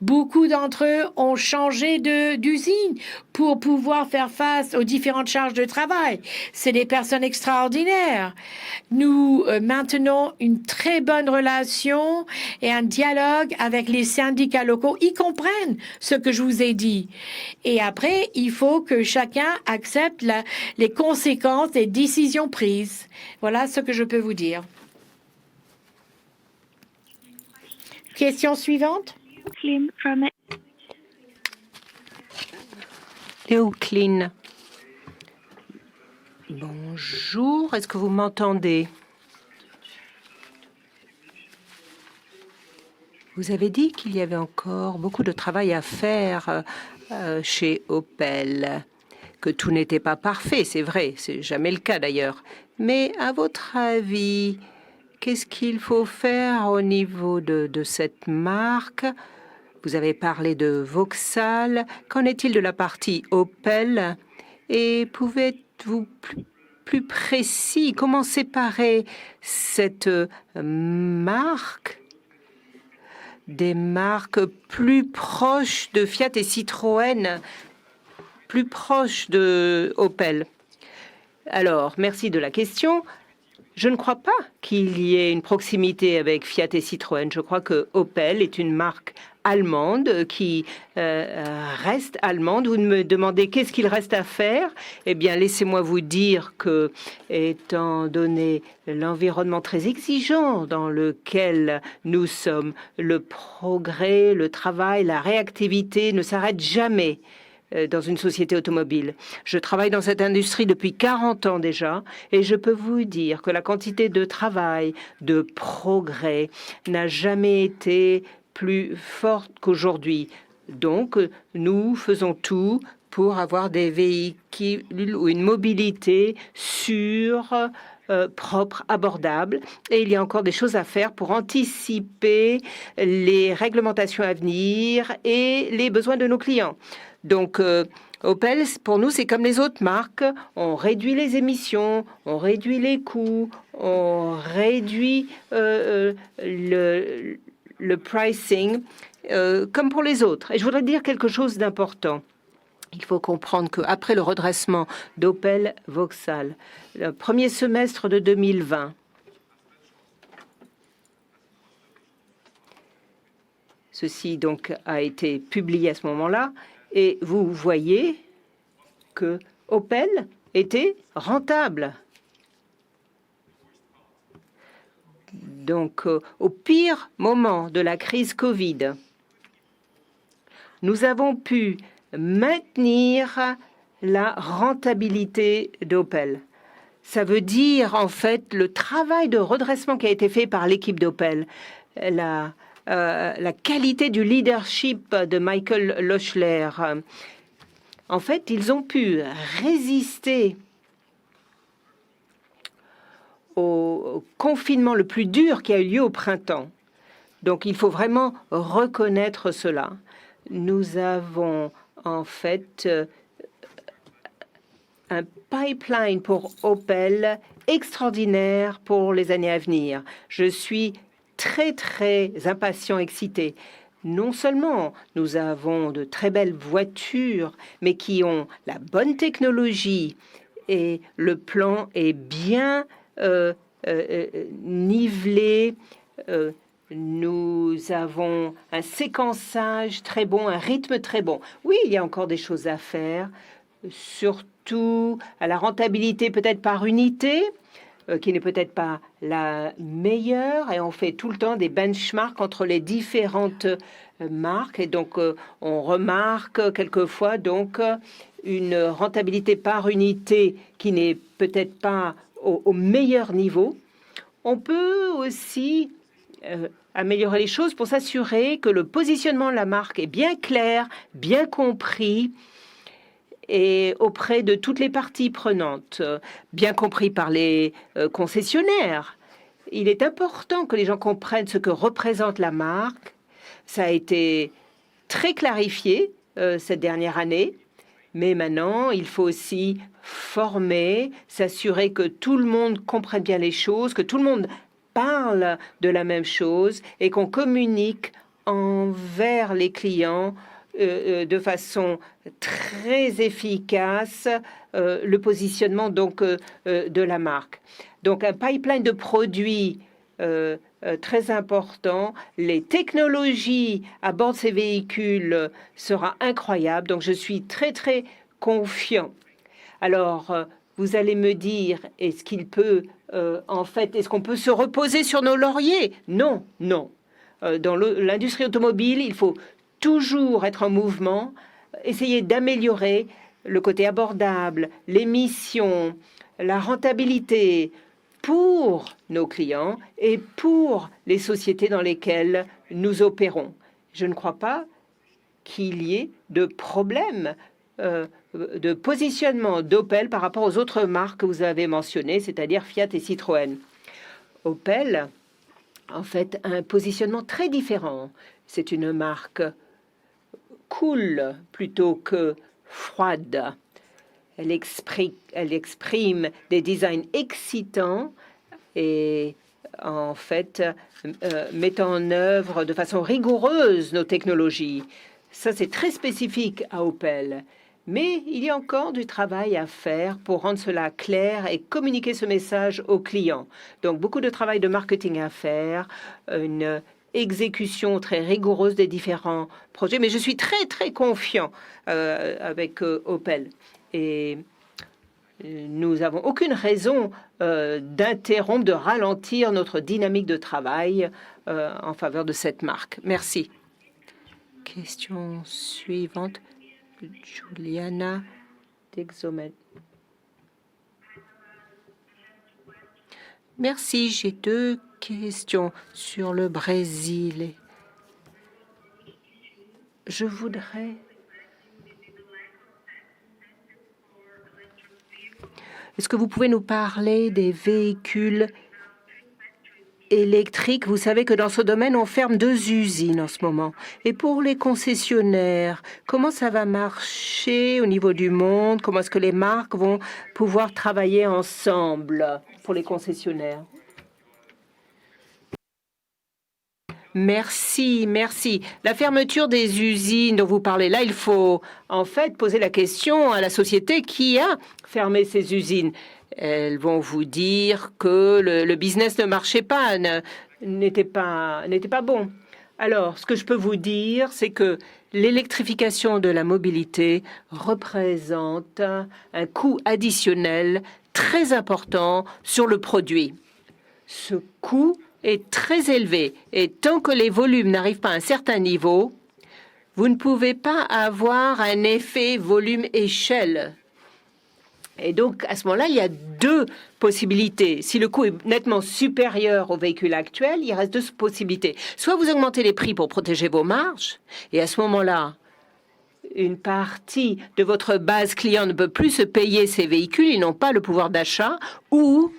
Beaucoup d'entre eux ont changé d'usine pour pouvoir faire face aux différentes charges de travail. C'est des personnes extraordinaires. Nous maintenons une très bonne relation et un dialogue avec les syndicats locaux. Ils comprennent ce que je vous ai dit. Et après, il faut que chacun accepte les conséquences des décisions prises. Voilà ce que je peux vous dire. Question suivante. Léo Klein. Bonjour, est-ce que vous m'entendez? Vous avez dit qu'il y avait encore beaucoup de travail à faire chez Opel, que tout n'était pas parfait, c'est vrai, c'est jamais le cas d'ailleurs. Mais à votre avis, qu'est-ce qu'il faut faire au niveau de cette marque? Vous avez parlé de Vauxhall. Qu'en est-il de la partie Opel? Et pouvez-vous plus précis, comment séparer cette marque des marques plus proches de Fiat et Citroën, plus proches de Opel? Alors, merci de la question. Je ne crois pas qu'il y ait une proximité avec Fiat et Citroën. Je crois que Opel est une marque allemande qui reste allemande. Vous me demandez qu'est-ce qu'il reste à faire? Eh bien, laissez-moi vous dire que, étant donné l'environnement très exigeant dans lequel nous sommes, le progrès, le travail, la réactivité ne s'arrêtent jamais dans une société automobile. Je travaille dans cette industrie depuis 40 ans déjà et je peux vous dire que la quantité de travail, de progrès n'a jamais été plus forte qu'aujourd'hui. Donc, nous faisons tout pour avoir des véhicules ou une mobilité sûre, propre, abordable. Et il y a encore des choses à faire pour anticiper les réglementations à venir et les besoins de nos clients. Donc, Opel, pour nous, c'est comme les autres marques. On réduit les émissions, on réduit les coûts, on réduit le pricing, comme pour les autres. Et je voudrais dire quelque chose d'important. Il faut comprendre qu'après le redressement d'Opel Vauxhall, le premier semestre de 2020, ceci donc a été publié à ce moment-là, et vous voyez que Opel était rentable. Donc, au pire moment de la crise Covid, nous avons pu maintenir la rentabilité d'Opel. Ça veut dire, en fait, le travail de redressement qui a été fait par l'équipe d'Opel, la qualité du leadership de Michael Lochler. En fait, ils ont pu résister au confinement le plus dur qui a eu lieu au printemps. Donc, il faut vraiment reconnaître cela. Nous avons en fait un pipeline pour Opel extraordinaire pour les années à venir. Je suis très, très impatient, excité. Non seulement nous avons de très belles voitures, mais qui ont la bonne technologie et le plan est bien nivelé. Nous avons un séquençage très bon, un rythme très bon. Oui, il y a encore des choses à faire, surtout à la rentabilité peut-être par unité, qui n'est peut-être pas la meilleure. Et on fait tout le temps des benchmarks entre les différentes marques. Et donc, on remarque quelquefois donc une rentabilité par unité qui n'est peut-être pas au meilleur niveau. On peut aussi améliorer les choses pour s'assurer que le positionnement de la marque est bien clair, bien compris et auprès de toutes les parties prenantes, bien compris par les concessionnaires. Il est important que les gens comprennent ce que représente la marque. Ça a été très clarifié cette dernière année, mais maintenant, il faut aussi former, s'assurer que tout le monde comprenne bien les choses, que tout le monde parle de la même chose et qu'on communique envers les clients de façon très efficace le positionnement donc de la marque. Donc un pipeline de produits très important. Les technologies à bord de ces véhicules sera incroyable. Donc je suis très très confiant. Alors vous allez me dire, est-ce qu'il peut en fait, est-ce qu'on peut se reposer sur nos lauriers? Non, non. Dans l'industrie automobile, il faut toujours être en mouvement, essayer d'améliorer le côté abordable, l'émission, la rentabilité pour nos clients et pour les sociétés dans lesquelles nous opérons. Je ne crois pas qu'il y ait de problème de positionnement d'Opel par rapport aux autres marques que vous avez mentionnées, c'est-à-dire Fiat et Citroën. Opel, en fait, a un positionnement très différent. C'est une marque cool plutôt que froide. Elle exprime des designs excitants et en fait met en œuvre de façon rigoureuse nos technologies. Ça, c'est très spécifique à Opel. Mais il y a encore du travail à faire pour rendre cela clair et communiquer ce message aux clients. Donc, beaucoup de travail de marketing à faire, une exécution très rigoureuse des différents projets. Mais je suis très, très confiant avec Opel. Et nous n'avons aucune raison d'interrompre, de ralentir notre dynamique de travail en faveur de cette marque. Merci. Question suivante. Juliana Dexomet. Merci, j'ai deux questions sur le Brésil. Je voudrais... Est-ce que vous pouvez nous parler des véhicules électriques? Vous savez que dans ce domaine, on ferme 2 usines en ce moment. Et pour les concessionnaires, comment ça va marcher au niveau du monde? Comment est-ce que les marques vont pouvoir travailler ensemble pour les concessionnaires? Merci, merci. La fermeture des usines dont vous parlez là, il faut en fait poser la question à la société qui a fermé ces usines. Elles vont vous dire que le business ne marchait pas, n'était pas bon. Alors, ce que je peux vous dire, c'est que l'électrification de la mobilité représente un coût additionnel très important sur le produit. Ce coût est très élevé et tant que les volumes n'arrivent pas à un certain niveau, vous ne pouvez pas avoir un effet volume-échelle. Et donc, à ce moment-là, il y a 2 possibilités. Si le coût est nettement supérieur au véhicule actuel, il reste 2 possibilités. Soit vous augmentez les prix pour protéger vos marges, et à ce moment-là, une partie de votre base client ne peut plus se payer ces véhicules, ils n'ont pas le pouvoir d'achat, ou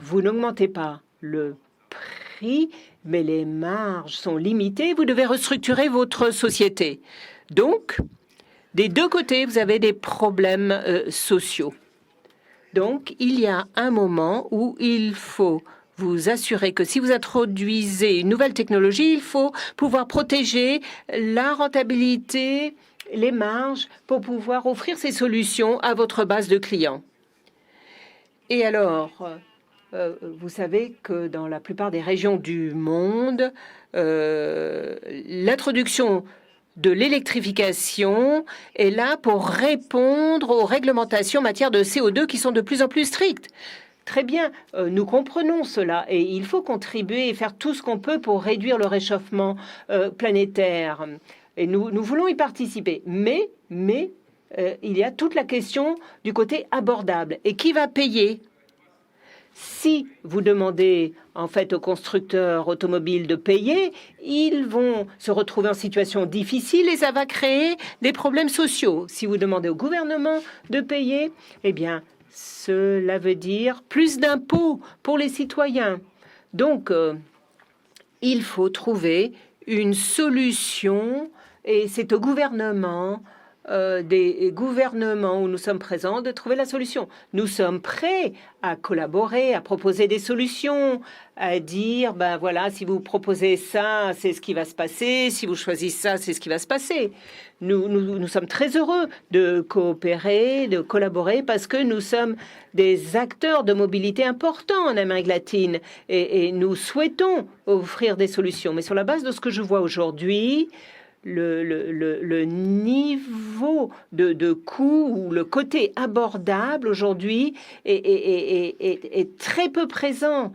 vous n'augmentez pas le prix, mais les marges sont limitées, vous devez restructurer votre société. Donc, des 2 côtés, vous avez des problèmes sociaux. Donc, il y a un moment où il faut vous assurer que si vous introduisez une nouvelle technologie, il faut pouvoir protéger la rentabilité, les marges, pour pouvoir offrir ces solutions à votre base de clients. Et alors, vous savez que dans la plupart des régions du monde, l'introduction de l'électrification est là pour répondre aux réglementations en matière de CO2 qui sont de plus en plus strictes. Très bien, nous comprenons cela et il faut contribuer et faire tout ce qu'on peut pour réduire le réchauffement planétaire. Et nous voulons y participer. Mais il y a toute la question du côté abordable. Et qui va payer? Si vous demandez en fait aux constructeurs automobiles de payer, ils vont se retrouver en situation difficile et ça va créer des problèmes sociaux. Si vous demandez au gouvernement de payer, eh bien, cela veut dire plus d'impôts pour les citoyens. Donc, il faut trouver une solution et c'est au gouvernement des gouvernements où nous sommes présents de trouver la solution. Nous sommes prêts à collaborer, à proposer des solutions, à dire, ben voilà, si vous proposez ça, c'est ce qui va se passer, si vous choisissez ça, c'est ce qui va se passer. Nous sommes très heureux de coopérer, de collaborer, parce que nous sommes des acteurs de mobilité importants en Amérique latine et nous souhaitons offrir des solutions. Mais sur la base de ce que je vois aujourd'hui, le niveau de coût ou le côté abordable aujourd'hui est très peu présent.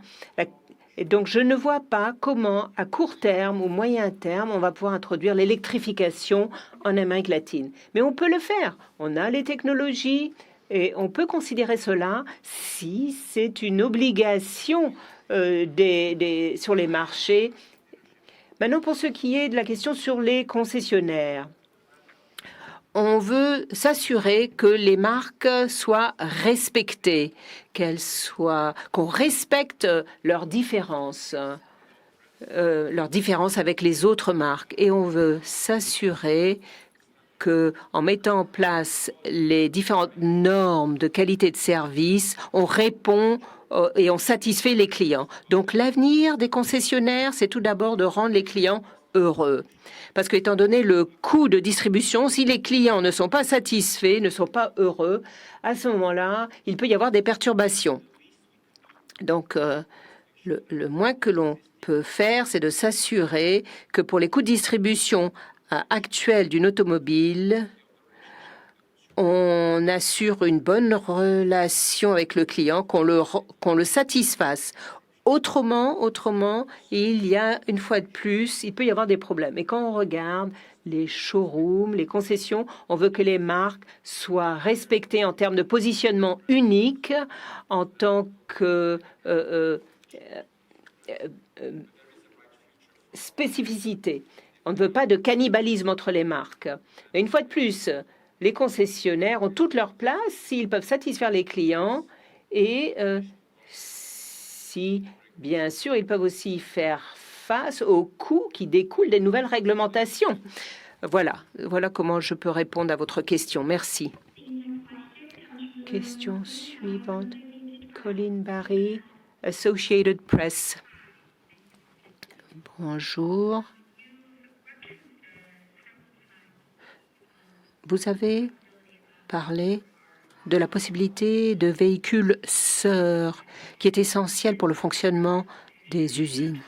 Et donc, je ne vois pas comment, à court terme ou moyen terme, on va pouvoir introduire l'électrification en Amérique latine. Mais on peut le faire. On a les technologies et on peut considérer cela si c'est une obligation sur les marchés. Maintenant, pour ce qui est de la question sur les concessionnaires, on veut s'assurer que les marques soient respectées, qu'on respecte leurs différences avec les autres marques. Et on veut s'assurer que, en mettant en place les différentes normes de qualité de service, on répond et on satisfait les clients. Donc l'avenir des concessionnaires, c'est tout d'abord de rendre les clients heureux. Parce que, étant donné le coût de distribution, si les clients ne sont pas satisfaits, ne sont pas heureux, à ce moment-là, il peut y avoir des perturbations. Donc, le moins que l'on peut faire, c'est de s'assurer que pour les coûts de distribution actuels d'une automobile, on assure une bonne relation avec le client, qu'on le satisfasse. Autrement, il y a, une fois de plus, il peut y avoir des problèmes. Et quand on regarde les showrooms, les concessions, on veut que les marques soient respectées en termes de positionnement unique, en tant que spécificité. On ne veut pas de cannibalisme entre les marques. Et une fois de plus, les concessionnaires ont toute leur place s'ils peuvent satisfaire les clients et si, bien sûr, ils peuvent aussi faire face aux coûts qui découlent des nouvelles réglementations. Voilà comment je peux répondre à votre question. Merci. Question suivante. Colin Barry, Associated Press. Bonjour. Vous avez parlé de la possibilité de véhicules sœurs qui est essentiel pour le fonctionnement des usines.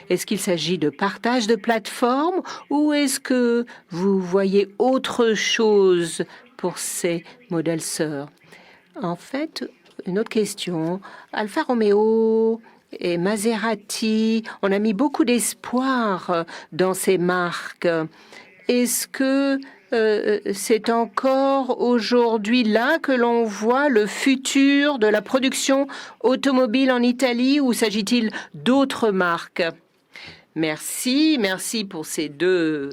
Est-ce qu'il s'agit de partage de plateformes ou est-ce que vous voyez autre chose pour ces modèles sœurs? En fait, une autre question. Alfa Romeo et Maserati, on a mis beaucoup d'espoir dans ces marques. Est-ce que c'est encore aujourd'hui là que l'on voit le futur de la production automobile en Italie ou s'agit-il d'autres marques? Merci pour ces deux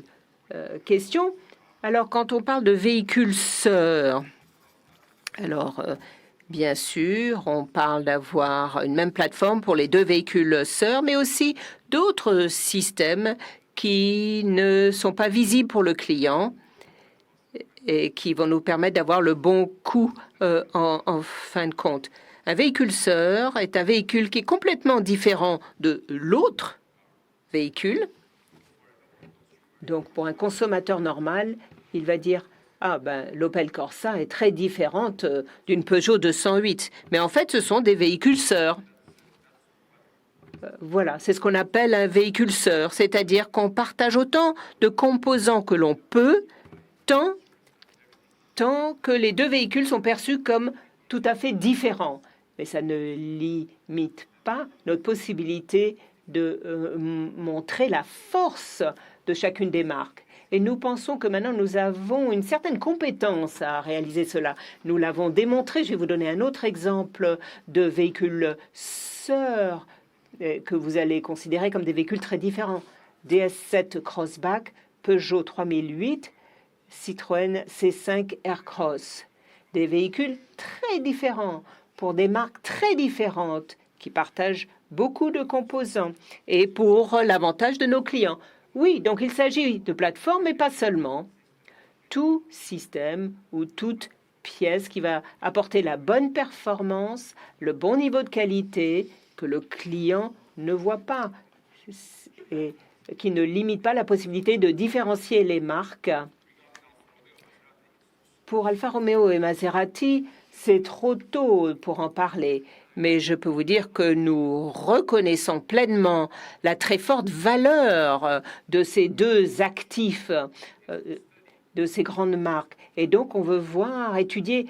questions. Alors, quand on parle de véhicules sœurs, alors bien sûr, on parle d'avoir une même plateforme pour les deux véhicules sœurs, mais aussi d'autres systèmes qui ne sont pas visibles pour le client et qui vont nous permettre d'avoir le bon coût en fin de compte. Un véhicule sœur est un véhicule qui est complètement différent de l'autre véhicule. Donc, pour un consommateur normal, il va dire « Ah, ben, l'Opel Corsa est très différente d'une Peugeot 208. » Mais en fait, ce sont des véhicules sœurs. Voilà, c'est ce qu'on appelle un véhicule sœur, c'est-à-dire qu'on partage autant de composants que l'on peut, tant que les deux véhicules sont perçus comme tout à fait différents. Mais ça ne limite pas notre possibilité de montrer la force de chacune des marques. Et nous pensons que maintenant, nous avons une certaine compétence à réaliser cela. Nous l'avons démontré. Je vais vous donner un autre exemple de véhicule sœur que vous allez considérer comme des véhicules très différents. DS7 Crossback, Peugeot 3008, Citroën C5 Aircross. Des véhicules très différents pour des marques très différentes qui partagent beaucoup de composants et pour l'avantage de nos clients. Oui, donc il s'agit de plateformes, mais pas seulement. Tout système ou toute pièce qui va apporter la bonne performance, le bon niveau de qualité que le client ne voit pas et qui ne limite pas la possibilité de différencier les marques. Pour Alfa Romeo et Maserati, c'est trop tôt pour en parler, mais je peux vous dire que nous reconnaissons pleinement la très forte valeur de ces deux actifs, de ces grandes marques. Et donc, on veut étudier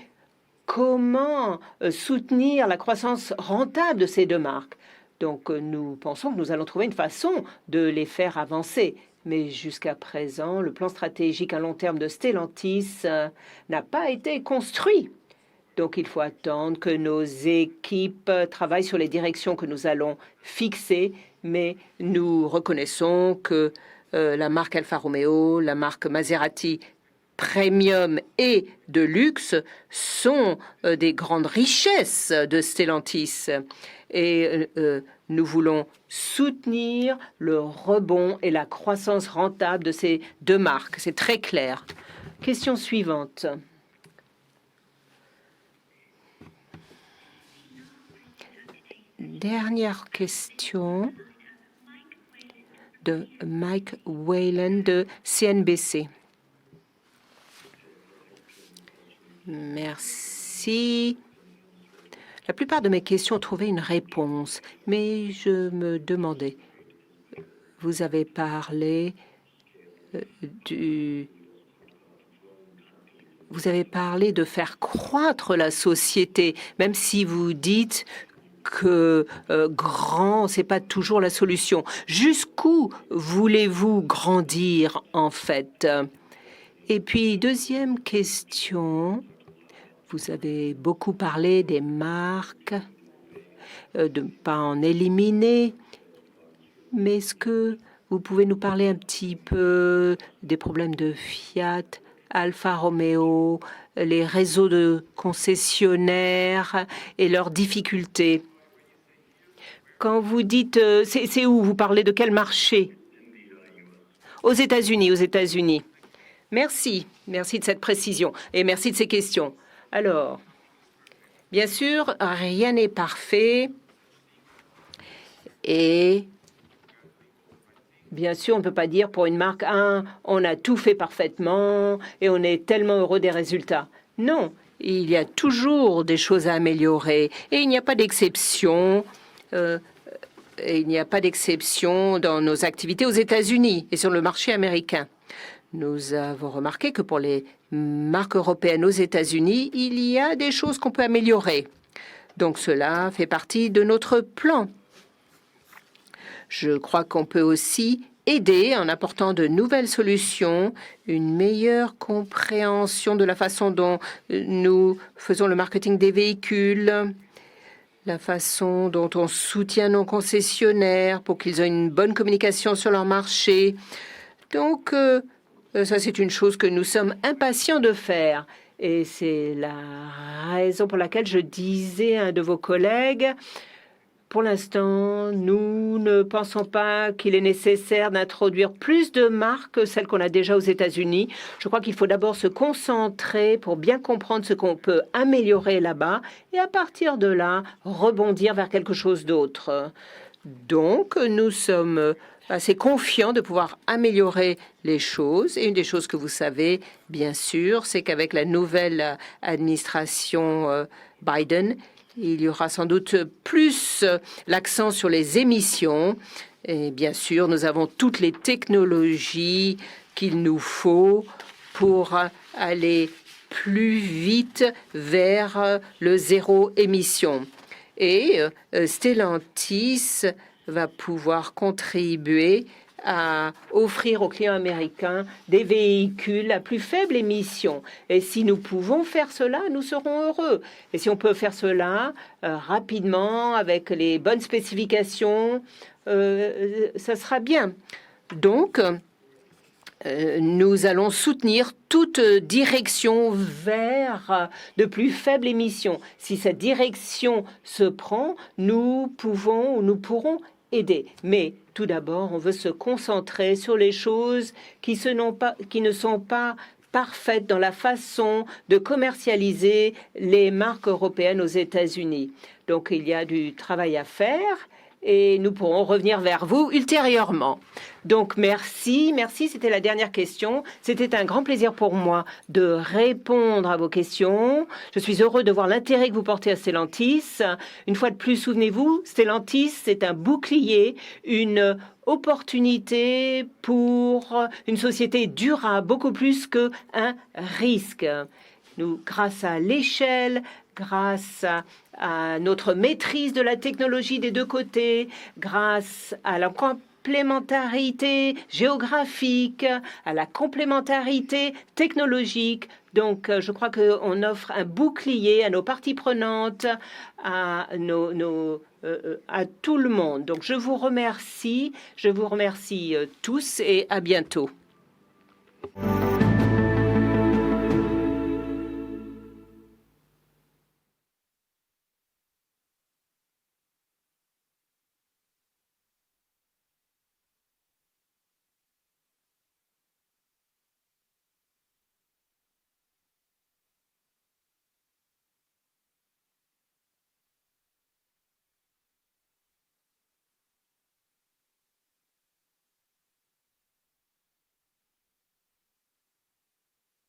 comment soutenir la croissance rentable de ces deux marques. Donc, nous pensons que nous allons trouver une façon de les faire avancer. Mais jusqu'à présent, le plan stratégique à long terme de Stellantis n'a pas été construit. Donc, il faut attendre que nos équipes travaillent sur les directions que nous allons fixer. Mais nous reconnaissons que la marque Alfa Romeo, la marque Maserati Premium et de luxe sont des grandes richesses de Stellantis. Et nous voulons soutenir le rebond et la croissance rentable de ces deux marques. C'est très clair. Question suivante. Dernière question de Mike Whalen de CNBC. Merci. La plupart de mes questions ont trouvé une réponse, mais je me demandais, vous avez parlé de faire croître la société, même si vous dites que grand, c'est pas toujours la solution. Jusqu'où voulez-vous grandir, en fait? Et puis, deuxième question, vous avez beaucoup parlé des marques, de ne pas en éliminer, mais est-ce que vous pouvez nous parler un petit peu des problèmes de Fiat, Alfa Romeo, les réseaux de concessionnaires et leurs difficultés? Quand vous dites, c'est où? Vous parlez de quel marché? Aux États-Unis, aux États-Unis. Merci de cette précision et merci de ces questions. Alors, bien sûr, rien n'est parfait et bien sûr, on ne peut pas dire pour une marque, on a tout fait parfaitement et on est tellement heureux des résultats. Non, il y a toujours des choses à améliorer et il n'y a pas d'exception. Il n'y a pas d'exception dans nos activités aux États-Unis et sur le marché américain. Nous avons remarqué que pour les marques européennes aux États-Unis, il y a des choses qu'on peut améliorer. Donc cela fait partie de notre plan. Je crois qu'on peut aussi aider en apportant de nouvelles solutions, une meilleure compréhension de la façon dont nous faisons le marketing des véhicules, la façon dont on soutient nos concessionnaires pour qu'ils aient une bonne communication sur leur marché. Donc, ça, c'est une chose que nous sommes impatients de faire. Et c'est la raison pour laquelle je disais à un de vos collègues, pour l'instant, nous ne pensons pas qu'il est nécessaire d'introduire plus de marques que celles qu'on a déjà aux États-Unis. Je crois qu'il faut d'abord se concentrer pour bien comprendre ce qu'on peut améliorer là-bas et à partir de là, rebondir vers quelque chose d'autre. Donc, nous sommes assez confiants de pouvoir améliorer les choses. Et une des choses que vous savez, bien sûr, c'est qu'avec la nouvelle administration Biden, il y aura sans doute plus l'accent sur les émissions. Et bien sûr, nous avons toutes les technologies qu'il nous faut pour aller plus vite vers le zéro émission. Et Stellantis va pouvoir contribuer à offrir aux clients américains des véhicules à plus faible émission. Et si nous pouvons faire cela, nous serons heureux. Et si on peut faire cela rapidement, avec les bonnes spécifications, ça sera bien. Donc, nous allons soutenir toute direction vers de plus faibles émissions. Si cette direction se prend, nous pouvons ou nous pourrons aider. Mais tout d'abord, on veut se concentrer sur les choses qui ne sont pas parfaites dans la façon de commercialiser les marques européennes aux États-Unis. Donc, il y a du travail à faire et nous pourrons revenir vers vous ultérieurement. Donc, merci. C'était la dernière question. C'était un grand plaisir pour moi de répondre à vos questions. Je suis heureux de voir l'intérêt que vous portez à Stellantis. Une fois de plus, souvenez-vous, Stellantis, c'est un bouclier, une opportunité pour une société durable, beaucoup plus qu'un risque. Nous, grâce à l'échelle, grâce à notre maîtrise de la technologie des deux côtés, grâce à la complémentarité géographique, à la complémentarité technologique. Donc, je crois qu'on offre un bouclier à nos parties prenantes, à tout le monde. Donc, je vous remercie tous et à bientôt.